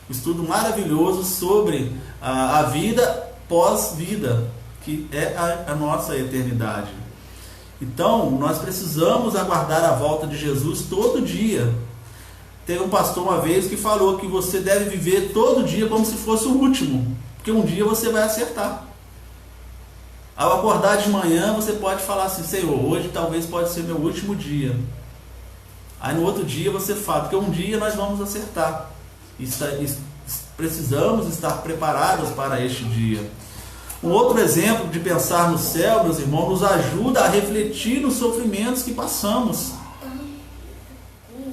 Speaker 1: Um estudo maravilhoso sobre a vida pós-vida, que é a nossa eternidade. Então, nós precisamos aguardar a volta de Jesus todo dia. Teve um pastor uma vez que falou que você deve viver todo dia como se fosse o último, porque um dia você vai acertar. Ao acordar de manhã, você pode falar assim: Senhor, hoje talvez pode ser meu último dia. Aí no outro dia você fala, porque um dia nós vamos acertar. Precisamos estar preparados para este dia. Um outro exemplo de pensar no céu, meus irmãos, nos ajuda a refletir nos sofrimentos que passamos.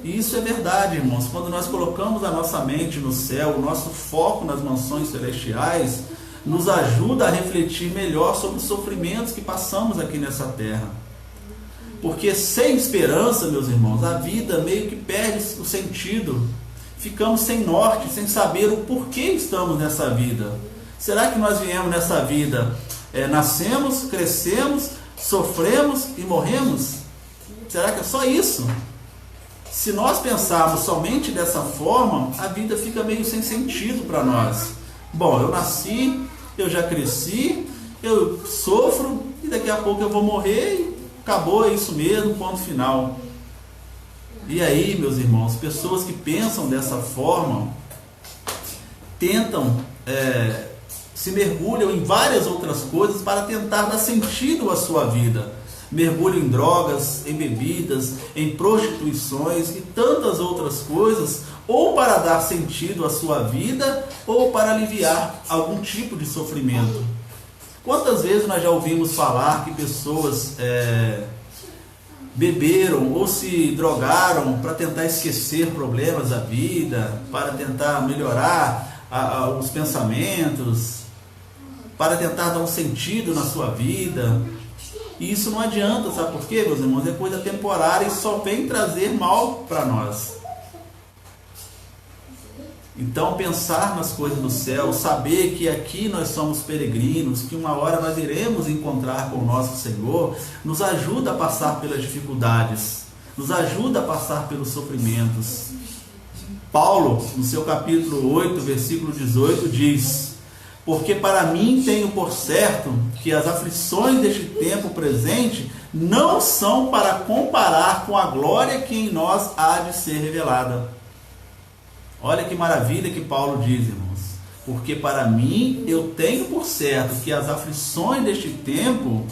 Speaker 1: E isso é verdade, irmãos. Quando nós colocamos a nossa mente no céu, o nosso foco nas mansões celestiais, nos ajuda a refletir melhor sobre os sofrimentos que passamos aqui nessa terra. Porque sem esperança, meus irmãos, a vida meio que perde o sentido. Ficamos sem norte, sem saber o porquê estamos nessa vida. Será que nós viemos nessa vida, nascemos, crescemos, sofremos e morremos? Será que é só isso? Se nós pensarmos somente dessa forma, a vida fica meio sem sentido para nós. Bom, eu nasci, eu já cresci, eu sofro e daqui a pouco eu vou morrer e acabou, é isso mesmo, ponto final. E aí, meus irmãos, pessoas que pensam dessa forma tentam, se mergulham em várias outras coisas para tentar dar sentido à sua vida. Mergulham em drogas, em bebidas, em prostituições e tantas outras coisas, ou para dar sentido à sua vida, ou para aliviar algum tipo de sofrimento. Quantas vezes nós já ouvimos falar que pessoas beberam ou se drogaram para tentar esquecer problemas da vida, para tentar melhorar os pensamentos, para tentar dar um sentido na sua vida? E isso não adianta, sabe por quê, meus irmãos? É coisa temporária e só vem trazer mal para nós. Então, pensar nas coisas do céu, saber que aqui nós somos peregrinos, que uma hora nós iremos encontrar com o nosso Senhor, nos ajuda a passar pelas dificuldades, nos ajuda a passar pelos sofrimentos. Paulo, no seu capítulo 8, versículo 18, diz: porque para mim tenho por certo que as aflições deste tempo presente não são para comparar com a glória que em nós há de ser revelada. Olha que maravilha que Paulo diz, irmãos. Porque para mim eu tenho por certo que as aflições deste tempo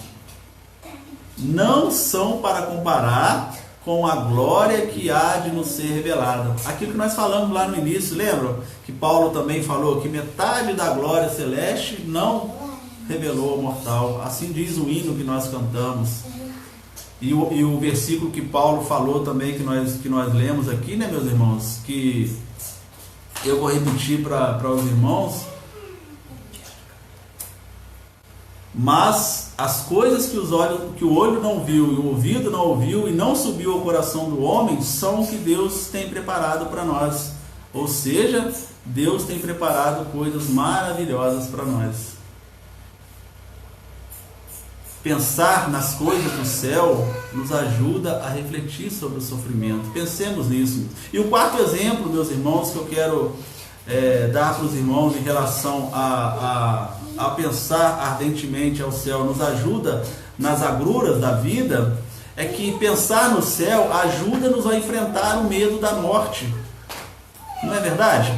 Speaker 1: não são para comparar com a glória que há de nos ser revelada. Aquilo que nós falamos lá no início, lembram? Que Paulo também falou que metade da glória celeste não revelou ao mortal. Assim diz o hino que nós cantamos. E o versículo que Paulo falou também, que nós lemos aqui, né, meus irmãos? Que eu vou repetir para os irmãos. Mas as coisas que o olho não viu e o ouvido não ouviu e não subiu ao coração do homem são o que Deus tem preparado para nós. Ou seja, Deus tem preparado coisas maravilhosas para nós. Pensar nas coisas do céu nos ajuda a refletir sobre o sofrimento. Pensemos nisso. E o quarto exemplo, meus irmãos, que eu quero dar para os irmãos em relação a pensar ardentemente ao céu, nos ajuda nas agruras da vida, é que pensar no céu ajuda-nos a enfrentar o medo da morte. Não é verdade?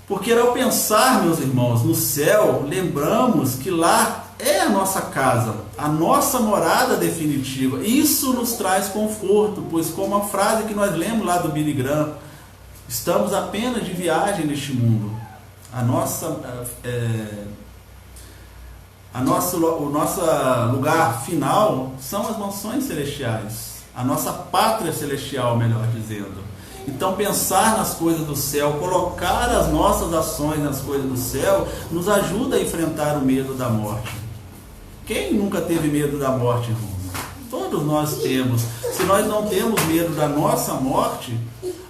Speaker 1: Porque ao pensar, meus irmãos, no céu, lembramos que lá é a nossa casa, a nossa morada definitiva. Isso nos traz conforto, pois como a frase que nós lemos lá do Billy Graham, estamos apenas de viagem neste mundo. O nosso lugar final são as mansões celestiais, a nossa pátria celestial, melhor dizendo. Então pensar nas coisas do céu, colocar as nossas ações nas coisas do céu, nos ajuda a enfrentar o medo da morte. Quem nunca teve medo da morte, irmãos? Todos nós temos. Se nós não temos medo da nossa morte,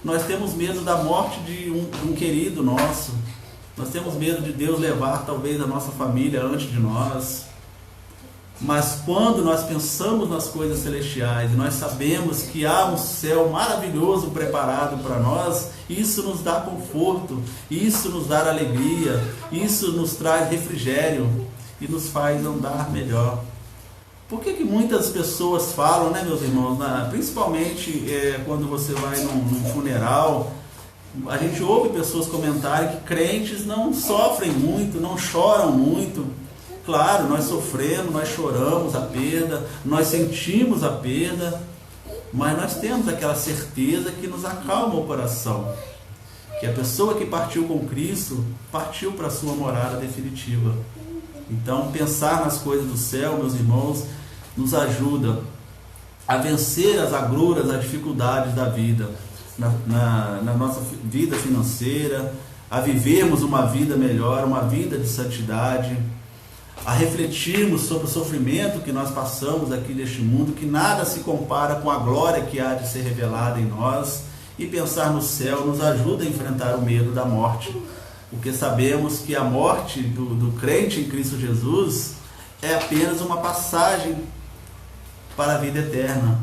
Speaker 1: nós temos medo da morte de um querido nosso. Nós temos medo de Deus levar talvez a nossa família antes de nós. Mas quando nós pensamos nas coisas celestiais e nós sabemos que há um céu maravilhoso preparado para nós, isso nos dá conforto, isso nos dá alegria, isso nos traz refrigério e nos faz andar melhor. Por que muitas pessoas falam, né, meus irmãos, principalmente quando você vai num funeral, a gente ouve pessoas comentarem que crentes não sofrem muito, não choram muito. Claro, nós sofremos, nós choramos a perda, nós sentimos a perda, mas nós temos aquela certeza que nos acalma o coração, que a pessoa que partiu com Cristo partiu para a sua morada definitiva. Então, pensar nas coisas do céu, meus irmãos, nos ajuda a vencer as agruras, as dificuldades da vida, na nossa vida financeira, a vivermos uma vida melhor, uma vida de santidade, a refletirmos sobre o sofrimento que nós passamos aqui neste mundo, que nada se compara com a glória que há de ser revelada em nós, e pensar no céu nos ajuda a enfrentar o medo da morte, porque sabemos que a morte do crente em Cristo Jesus é apenas uma passagem para a vida eterna,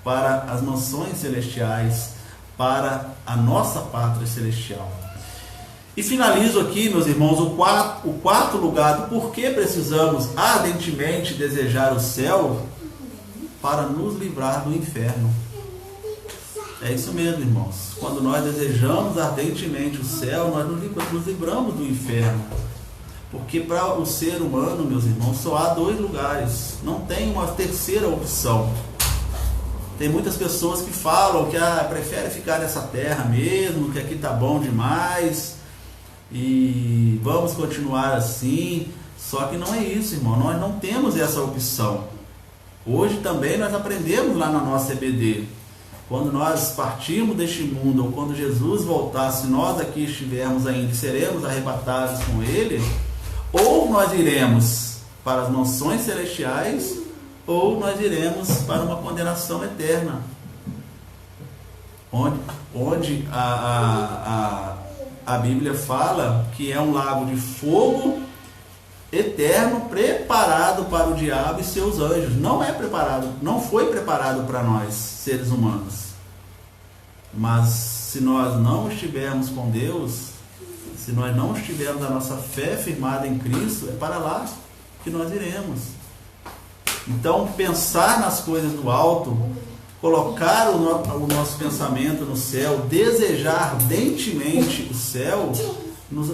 Speaker 1: para as mansões celestiais, para a nossa pátria celestial. E finalizo aqui, meus irmãos, o quarto lugar do porquê precisamos ardentemente desejar o céu, para nos livrar do inferno. É isso mesmo, irmãos. Quando nós desejamos ardentemente o céu, nós nos livramos do inferno. Porque para o ser humano, meus irmãos, só há 2 lugares. Não tem uma terceira opção. Tem muitas pessoas que falam que prefere ficar nessa terra mesmo, que aqui tá bom demais e vamos continuar assim. Só que não é isso, irmão. Nós não temos essa opção. Hoje também nós aprendemos lá na nossa EBD. Quando nós partirmos deste mundo, ou quando Jesus voltar, se nós aqui estivermos ainda, seremos arrebatados com Ele, ou nós iremos para as mansões celestiais, ou nós iremos para uma condenação eterna, onde a Bíblia fala que é um lago de fogo eterno preparado para o diabo e seus anjos. Não foi preparado para nós, seres humanos. Mas se nós não estivermos com Deus, se nós não tivermos a nossa fé firmada em Cristo, é para lá que nós iremos. Então, pensar nas coisas do alto, colocar o nosso pensamento no céu, desejar ardentemente o céu,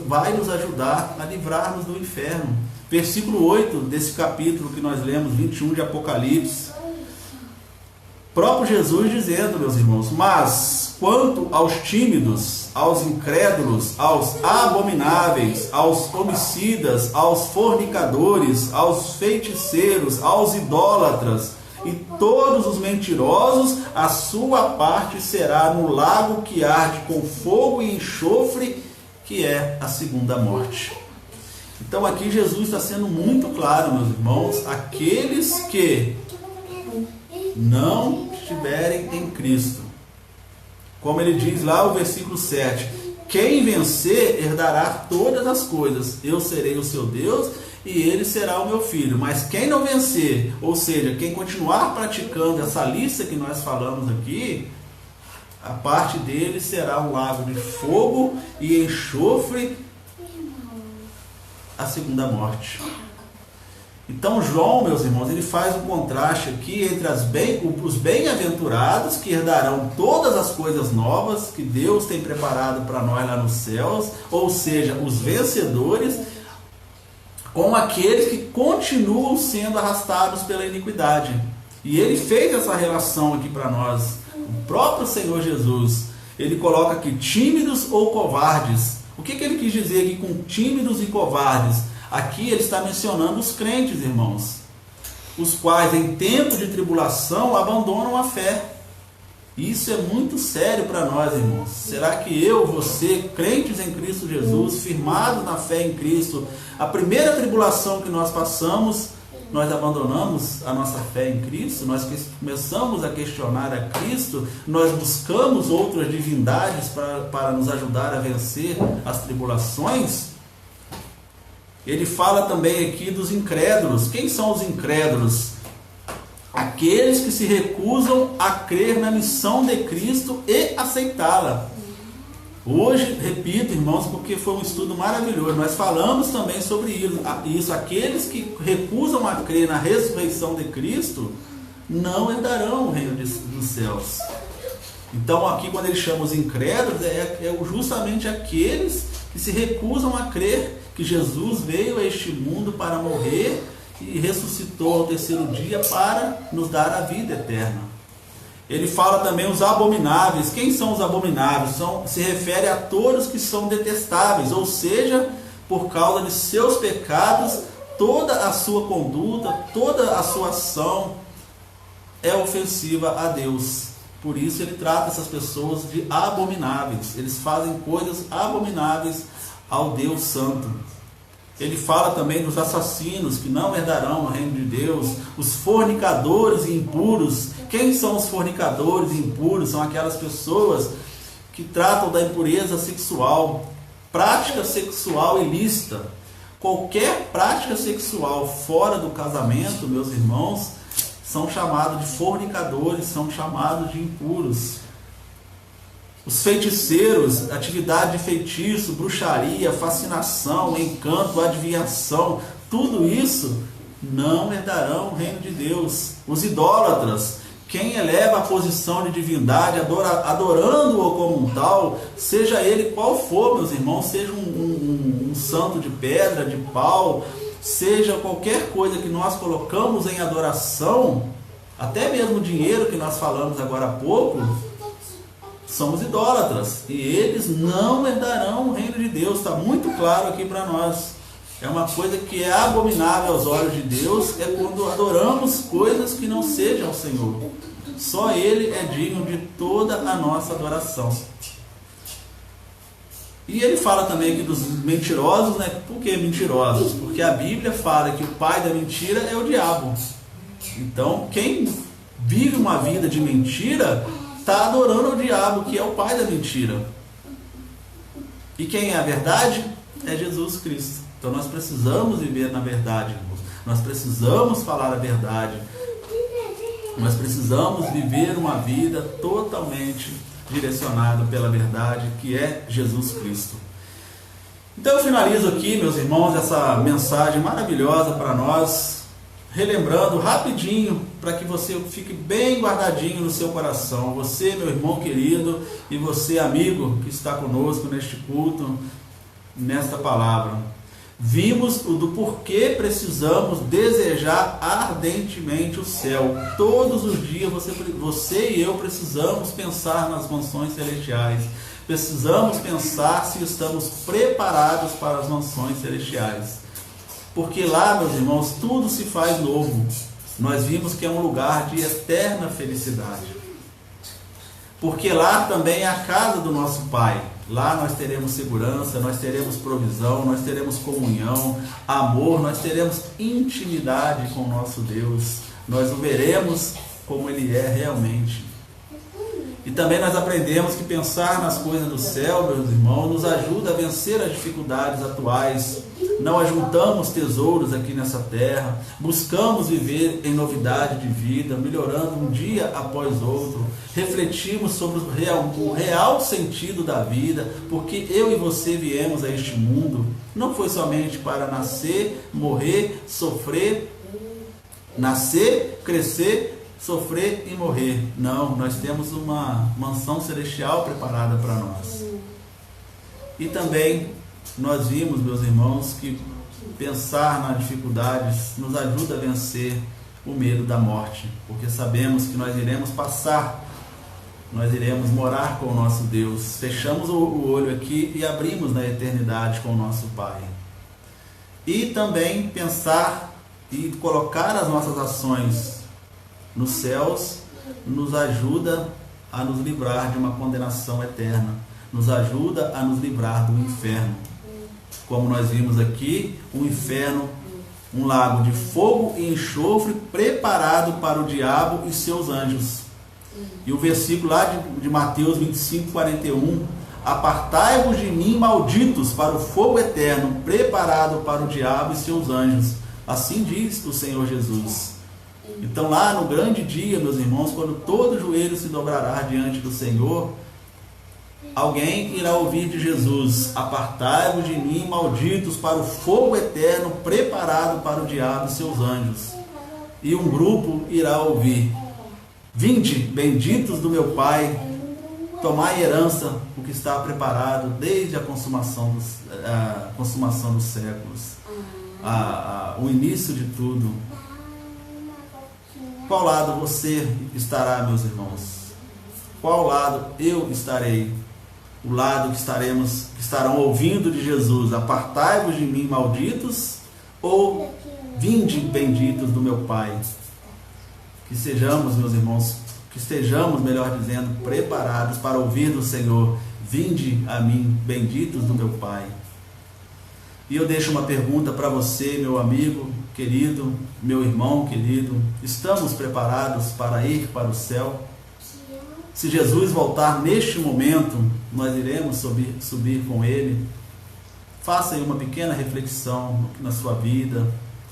Speaker 1: vai nos ajudar a livrar-nos do inferno. Versículo 8 desse capítulo que nós lemos, 21 de Apocalipse. Próprio Jesus dizendo, meus irmãos: mas quanto aos tímidos, aos incrédulos, aos abomináveis, aos homicidas, aos fornicadores, aos feiticeiros, aos idólatras e todos os mentirosos, a sua parte será no lago que arde com fogo e enxofre, que é a segunda morte. Então aqui Jesus está sendo muito claro, meus irmãos: aqueles que não estiverem em Cristo, como ele diz lá o versículo 7, quem vencer herdará todas as coisas, eu serei o seu Deus e ele será o meu filho. Mas quem não vencer, ou seja, quem continuar praticando essa lista que nós falamos aqui, a parte dele será um lago de fogo e enxofre, a segunda morte. Então João, meus irmãos, ele faz um contraste aqui entre os bem-aventurados, que herdarão todas as coisas novas que Deus tem preparado para nós lá nos céus, ou seja, os vencedores, com aqueles que continuam sendo arrastados pela iniquidade. E ele fez essa relação aqui para nós. O próprio Senhor Jesus, ele coloca aqui tímidos ou covardes. O que ele quis dizer aqui com tímidos e covardes? Aqui ele está mencionando os crentes, irmãos, os quais em tempo de tribulação abandonam a fé. Isso é muito sério para nós, irmãos. Será que eu, você, crentes em Cristo Jesus, firmados na fé em Cristo, a primeira tribulação que nós passamos, nós abandonamos a nossa fé em Cristo, nós começamos a questionar a Cristo, nós buscamos outras divindades para nos ajudar a vencer as tribulações? Ele fala também aqui dos incrédulos. Quem são os incrédulos? Aqueles que se recusam a crer na missão de Cristo e aceitá-la. Hoje, repito, irmãos, porque foi um estudo maravilhoso, nós falamos também sobre isso. Aqueles que recusam a crer na ressurreição de Cristo não herdarão o reino dos céus. Então aqui, quando ele chama os incrédulos, é justamente aqueles que se recusam a crer que Jesus veio a este mundo para morrer e ressuscitou ao terceiro dia para nos dar a vida eterna. Ele fala também os abomináveis. Quem são os abomináveis? Se refere a todos que são detestáveis, ou seja, por causa de seus pecados, toda a sua conduta, toda a sua ação é ofensiva a Deus. Por isso ele trata essas pessoas de abomináveis. Eles fazem coisas abomináveis ao Deus Santo. Ele fala também dos assassinos que não herdarão o reino de Deus, os fornicadores e impuros. Quem são os fornicadores e impuros? São aquelas pessoas que tratam da impureza sexual, prática sexual ilícita. Qualquer prática sexual fora do casamento, meus irmãos, são chamados de fornicadores, são chamados de impuros. Os feiticeiros, atividade de feitiço, bruxaria, fascinação, encanto, adivinhação, tudo isso não herdarão o reino de Deus. Os idólatras, quem eleva a posição de divindade, adorando-o como um tal, seja ele qual for, meus irmãos, seja um santo de pedra, de pau, seja qualquer coisa que nós colocamos em adoração, até mesmo o dinheiro que nós falamos agora há pouco, somos idólatras, e eles não herdarão o reino de Deus. Está muito claro aqui para nós. É uma coisa que é abominável aos olhos de Deus, é quando adoramos coisas que não sejam o Senhor. Só Ele é digno de toda a nossa adoração. E ele fala também aqui dos mentirosos, né? Por que mentirosos? Porque a Bíblia fala que o pai da mentira é o diabo. Então, quem vive uma vida de mentira está adorando o diabo, que é o pai da mentira. E quem é a verdade? É Jesus Cristo. Então nós precisamos viver na verdade, irmãos. Nós precisamos falar a verdade. Nós precisamos viver uma vida totalmente direcionada pela verdade, que é Jesus Cristo. Então eu finalizo aqui, meus irmãos, essa mensagem maravilhosa para nós, relembrando rapidinho, para que você fique bem guardadinho no seu coração. Você, meu irmão querido, e você, amigo, que está conosco neste culto, nesta palavra. Vimos do porquê precisamos desejar ardentemente o céu. Todos os dias você e eu precisamos pensar nas mansões celestiais. Precisamos pensar se estamos preparados para as mansões celestiais. Porque lá, meus irmãos, tudo se faz novo. Nós vimos que é um lugar de eterna felicidade. Porque lá também é a casa do nosso Pai. Lá nós teremos segurança, nós teremos provisão, nós teremos comunhão, amor, nós teremos intimidade com o nosso Deus. Nós o veremos como Ele é realmente. E também nós aprendemos que pensar nas coisas do céu, meus irmãos, nos ajuda a vencer as dificuldades atuais. Não ajuntamos tesouros aqui nessa terra, buscamos viver em novidade de vida, melhorando um dia após outro, refletimos sobre o real sentido da vida, porque eu e você viemos a este mundo, não foi somente para nascer, morrer, sofrer, nascer, crescer, sofrer e morrer. Não, nós temos uma mansão celestial preparada para nós. E também nós vimos, meus irmãos, que pensar nas dificuldades nos ajuda a vencer o medo da morte, porque sabemos que nós iremos passar, nós iremos morar com o nosso Deus. Fechamos o olho aqui e abrimos na eternidade com o nosso Pai. E também pensar e colocar as nossas ações nos céus nos ajuda a nos livrar de uma condenação eterna, nos ajuda a nos livrar do inferno. Como nós vimos aqui, o inferno, um lago de fogo e enxofre preparado para o diabo e seus anjos. E o versículo lá de Mateus 25, 41, apartai-vos de mim, malditos, para o fogo eterno, preparado para o diabo e seus anjos. Assim diz o Senhor Jesus. Então lá no grande dia, meus irmãos, quando todo joelho se dobrará diante do Senhor, alguém irá ouvir de Jesus: apartai-vos de mim, malditos, para o fogo eterno, preparado para o diabo e seus anjos. E um grupo irá ouvir: vinde, benditos do meu Pai, tomai herança o que está preparado desde a consumação dos séculos, o início de tudo. Qual lado você estará, meus irmãos? Qual lado eu estarei? O lado que estarão ouvindo de Jesus: apartai-vos de mim, malditos, ou vinde benditos do meu Pai. Que sejamos, meus irmãos, que estejamos, melhor dizendo, preparados para ouvir do Senhor: vinde a mim, benditos do meu Pai. E eu deixo uma pergunta para você, meu amigo querido, meu irmão querido: estamos preparados para ir para o céu? Se Jesus voltar neste momento, nós iremos subir com Ele? Faça aí uma pequena reflexão na sua vida,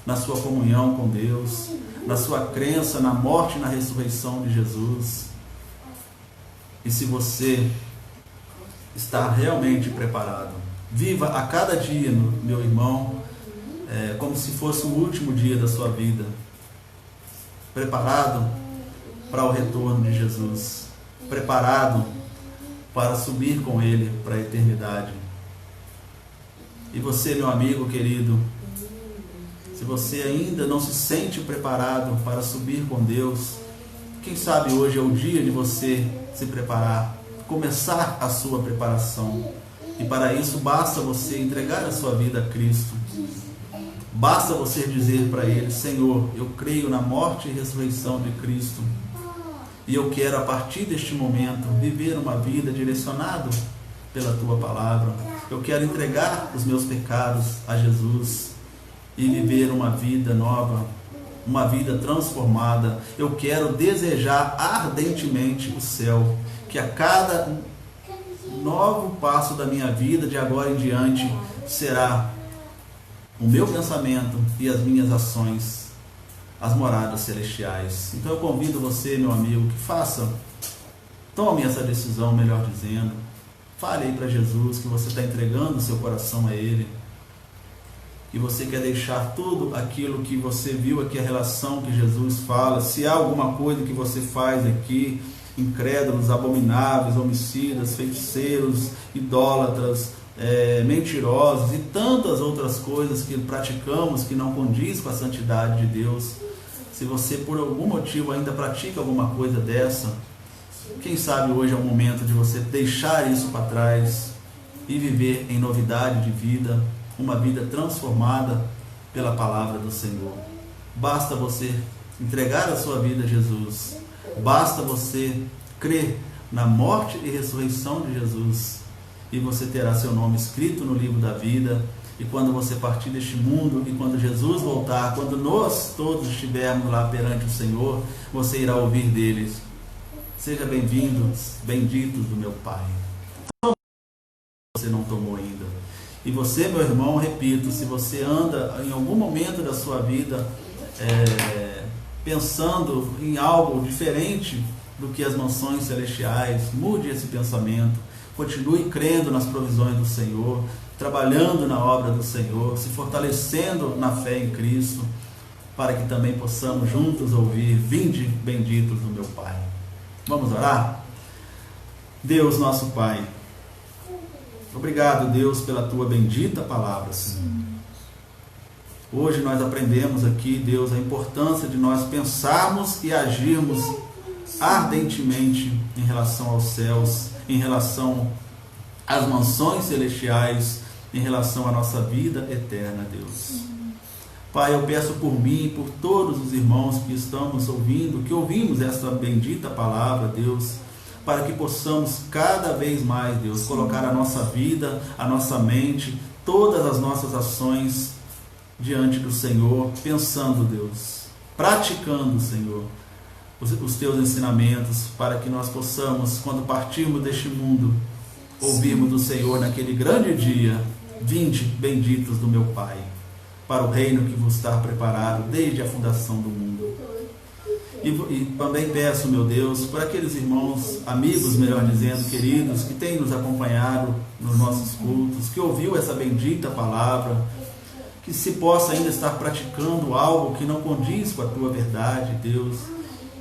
Speaker 1: na sua comunhão com Deus, na sua crença na morte e na ressurreição de Jesus. E se você está realmente preparado, viva a cada dia, meu irmão, como se fosse o último dia da sua vida, preparado para o retorno de Jesus, preparado para subir com Ele para a eternidade. E você, meu amigo querido, se você ainda não se sente preparado para subir com Deus, quem sabe hoje é o dia de você se preparar, começar a sua preparação. E para isso basta você entregar a sua vida a Cristo. Basta você dizer para Ele: Senhor, eu creio na morte e ressurreição de Cristo, e eu quero, a partir deste momento, viver uma vida direcionada pela Tua Palavra. Eu quero entregar os meus pecados a Jesus e viver uma vida nova, uma vida transformada. Eu quero desejar ardentemente o céu, que a cada novo passo da minha vida, de agora em diante, será o meu pensamento e as minhas ações as moradas celestiais. Então eu convido você, meu amigo, que tome essa decisão, melhor dizendo. Fale aí para Jesus que você está entregando o seu coração a Ele, que você quer deixar tudo aquilo que você viu aqui, a relação que Jesus fala. Se há alguma coisa que você faz aqui, incrédulos, abomináveis, homicidas, feiticeiros, idólatras, mentirosos e tantas outras coisas que praticamos que não condiz com a santidade de Deus, se você por algum motivo ainda pratica alguma coisa dessa, quem sabe hoje é o momento de você deixar isso para trás e viver em novidade de vida, uma vida transformada pela palavra do Senhor. Basta você entregar a sua vida a Jesus, basta você crer na morte e ressurreição de Jesus, e você terá seu nome escrito no livro da vida. E quando você partir deste mundo, e quando Jesus voltar, quando nós todos estivermos lá perante o Senhor, você irá ouvir deles: seja bem-vindos, benditos do meu Pai. Você não tomou ainda. E você, meu irmão, repito, se você anda em algum momento da sua vida pensando em algo diferente do que as mansões celestiais, mude esse pensamento. Continue crendo nas provisões do Senhor, trabalhando na obra do Senhor, se fortalecendo na fé em Cristo, para que também possamos juntos ouvir: vinde benditos do meu Pai. Vamos orar? Deus, nosso Pai, obrigado, Deus, pela Tua bendita palavra, Senhor. Hoje nós aprendemos aqui, Deus, a importância de nós pensarmos e agirmos ardentemente em relação aos céus, em relação às mansões celestiais, em relação à nossa vida eterna, Deus. Pai, eu peço por mim e por todos os irmãos que estamos ouvindo, que ouvimos esta bendita palavra, Deus, para que possamos cada vez mais, Deus, colocar a nossa vida, a nossa mente, todas as nossas ações diante do Senhor, pensando, Deus, praticando, Senhor, os Teus ensinamentos, para que nós possamos, quando partirmos deste mundo, ouvirmos do Senhor naquele grande dia: vinde benditos do meu Pai, para o reino que vos está preparado desde a fundação do mundo. E também peço, meu Deus, por aqueles irmãos, amigos, melhor dizendo, queridos, que têm nos acompanhado nos nossos cultos, que ouviu essa bendita palavra, que se possa ainda estar praticando algo que não condiz com a Tua verdade, Deus,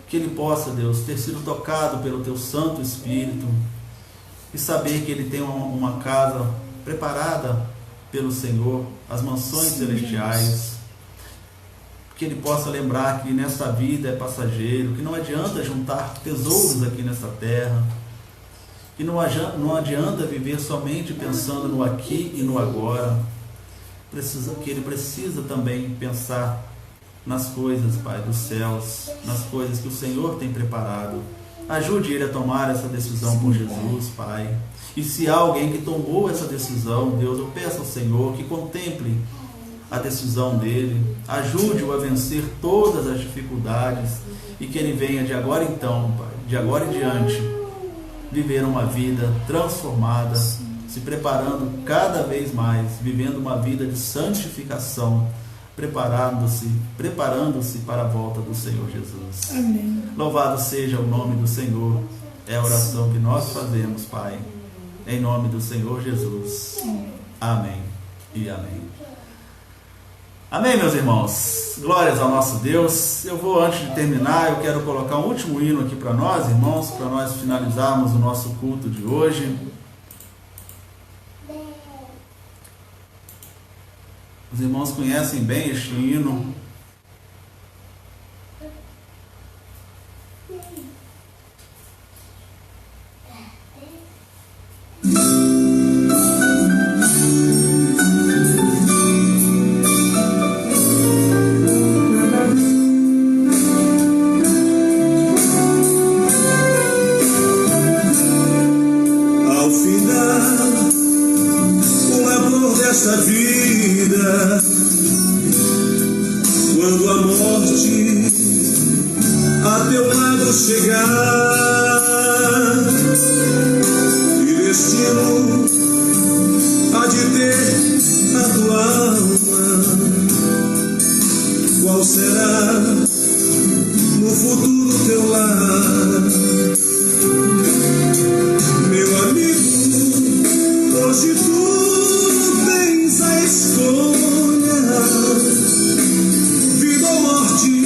Speaker 1: que ele possa, Deus, ter sido tocado pelo Teu Santo Espírito e saber que ele tem uma casa preparada pelo Senhor, as mansões celestiais, que ele possa lembrar que nesta vida é passageiro, que não adianta juntar tesouros aqui nesta terra, que não adianta viver somente pensando no aqui e no agora, que ele precisa também pensar nas coisas, Pai, dos céus, nas coisas que o Senhor tem preparado. Ajude ele a tomar essa decisão por Jesus, Pai. E se há alguém que tomou essa decisão, Deus, eu peço ao Senhor que contemple a decisão dele, ajude-o a vencer todas as dificuldades e que ele venha de agora então, Pai, de agora em diante, viver uma vida transformada, se preparando cada vez mais, vivendo uma vida de santificação, preparando-se para a volta do Senhor Jesus.
Speaker 2: Amém.
Speaker 1: Louvado seja o nome do Senhor. É a oração que nós fazemos, Pai, em nome do Senhor Jesus. Amém e amém. Amém, meus irmãos. Glórias ao nosso Deus. Eu vou, antes de terminar, eu quero colocar um último hino aqui para nós, irmãos, para nós finalizarmos o nosso culto de hoje. Os irmãos conhecem bem este hino.
Speaker 3: Ao final, o labor desta vida, quando a morte a teu lado chegar e destino há de ter a tua alma, qual será no futuro teu lar? Meu amigo, hoje tu tens a escolha, vida ou morte,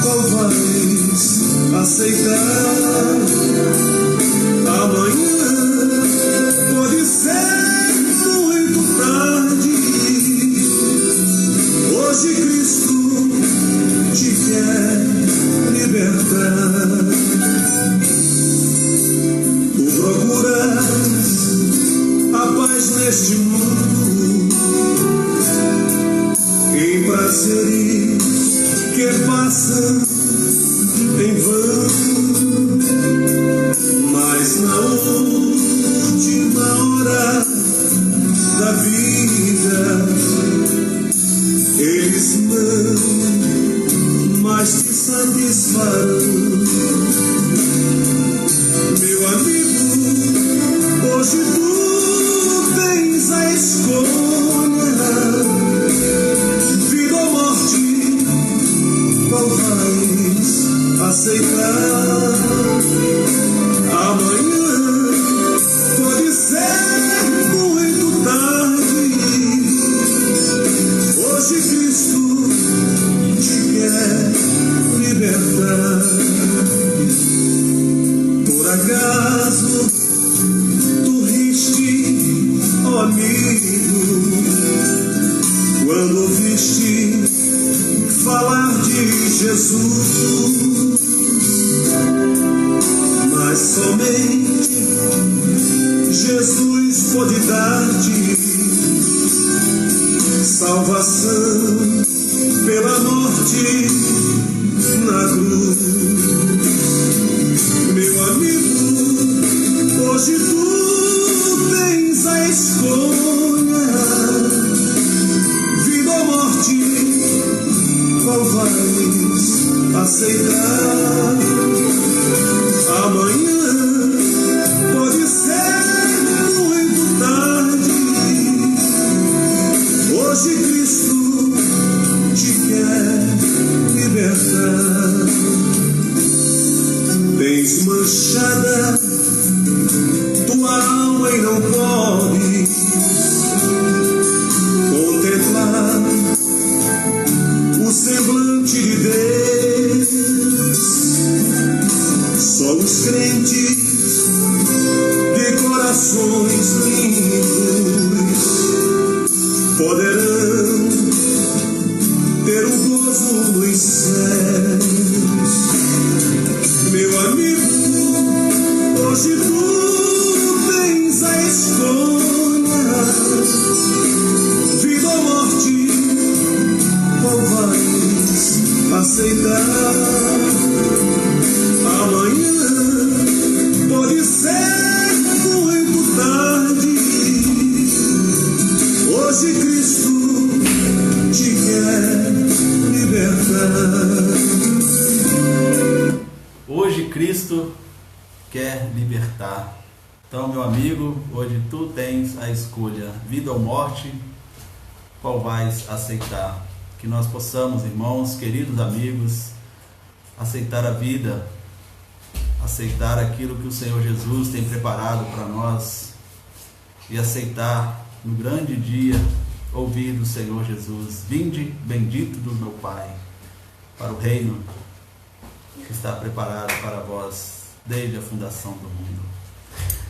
Speaker 3: qual vais aceitar? Amanhã pode ser muito tarde, hoje Cristo te quer libertar. Tu procuras a paz neste mundo, em prazeres que passam em vão, mas na última hora da vida eles não mais te satisfarão. Meu amigo, hoje tu tens a escolha, vida ou morte, qual vais aceitar? Amanhã pode ser muito tarde, hoje Cristo te quer libertar. Por acaso tu riste, ó amigo, quando ouviste falar de Jesus, mas somente Jesus pode dar-te salvação pela morte na cruz. Meu amigo, hoje tu tens a escolha, vida ou morte, qual vais aceitar? Amanhã pode ser muito tarde, hoje Cristo te quer libertar. Tens manchada tua alma e não pode contemplar o semblante de Deus. Só os crentes de corações limpos poderão ter o gozo dos céus. Meu amigo, hoje tu tens a escolha,
Speaker 1: Cristo quer libertar. Então, meu amigo, hoje tu tens a escolha, vida ou morte, qual vais aceitar? Que nós possamos, irmãos, queridos amigos, aceitar a vida, aceitar aquilo que o Senhor Jesus tem preparado para nós e aceitar no grande dia ouvir do Senhor Jesus: vinde bendito do meu Pai, para o reino que está preparado para vós desde a fundação do mundo.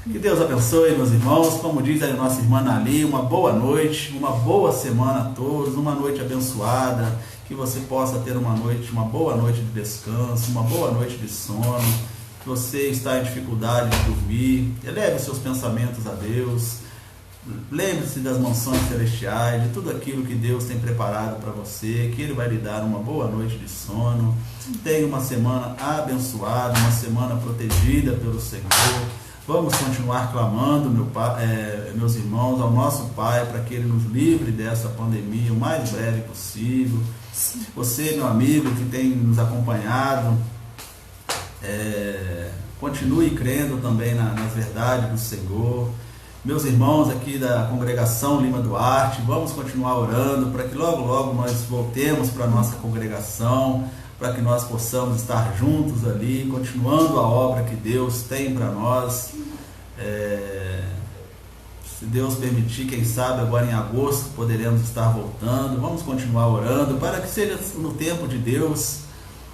Speaker 1: Que Deus abençoe, meus irmãos. Como diz a nossa irmã Nali, uma boa noite, uma boa semana a todos, uma noite abençoada, que você possa ter uma boa noite de descanso, uma boa noite de sono, que você está em dificuldade de dormir, eleve os seus pensamentos a Deus, lembre-se das mansões celestiais, de tudo aquilo que Deus tem preparado para você, que Ele vai lhe dar uma boa noite de sono. Tenha uma semana abençoada, uma semana protegida pelo Senhor. Vamos continuar clamando, meus irmãos, ao nosso Pai, para que Ele nos livre dessa pandemia o mais breve possível. Sim. Você, meu amigo, que tem nos acompanhado, continue crendo também nas verdades do Senhor. Meus irmãos aqui da congregação Lima Duarte, vamos continuar orando para que logo, logo nós voltemos para a nossa congregação, para que nós possamos estar juntos ali, continuando a obra que Deus tem para nós. Se Deus permitir, quem sabe agora em agosto poderemos estar voltando. Vamos continuar orando para que seja no tempo de Deus,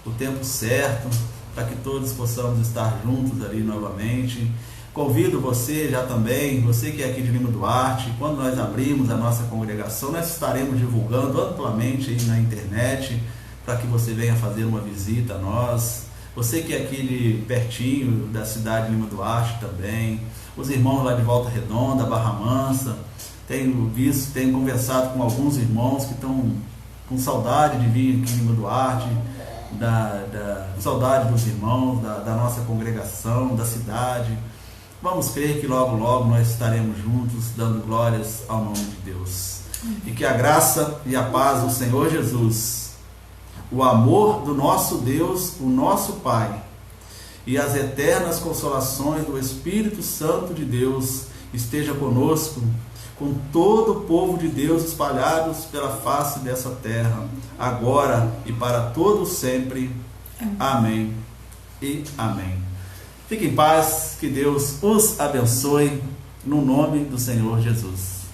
Speaker 1: o tempo certo, para que todos possamos estar juntos ali novamente. Convido você já também, você que é aqui de Lima Duarte, quando nós abrimos a nossa congregação, nós estaremos divulgando amplamente aí na internet, para que você venha fazer uma visita a nós. Você que é aqui de pertinho da cidade de Lima Duarte também, os irmãos lá de Volta Redonda, Barra Mansa, tenho conversado com alguns irmãos que estão com saudade de vir aqui em Lima Duarte, saudade dos irmãos, da nossa congregação, da cidade. Vamos crer que logo, logo nós estaremos juntos, dando glórias ao nome de Deus. E que a graça e a paz do Senhor Jesus, o amor do nosso Deus, o nosso Pai, e as eternas consolações do Espírito Santo de Deus esteja conosco, com todo o povo de Deus espalhados pela face dessa terra, agora e para todos sempre. Amém e amém. Fique em paz, que Deus os abençoe, no nome do Senhor Jesus.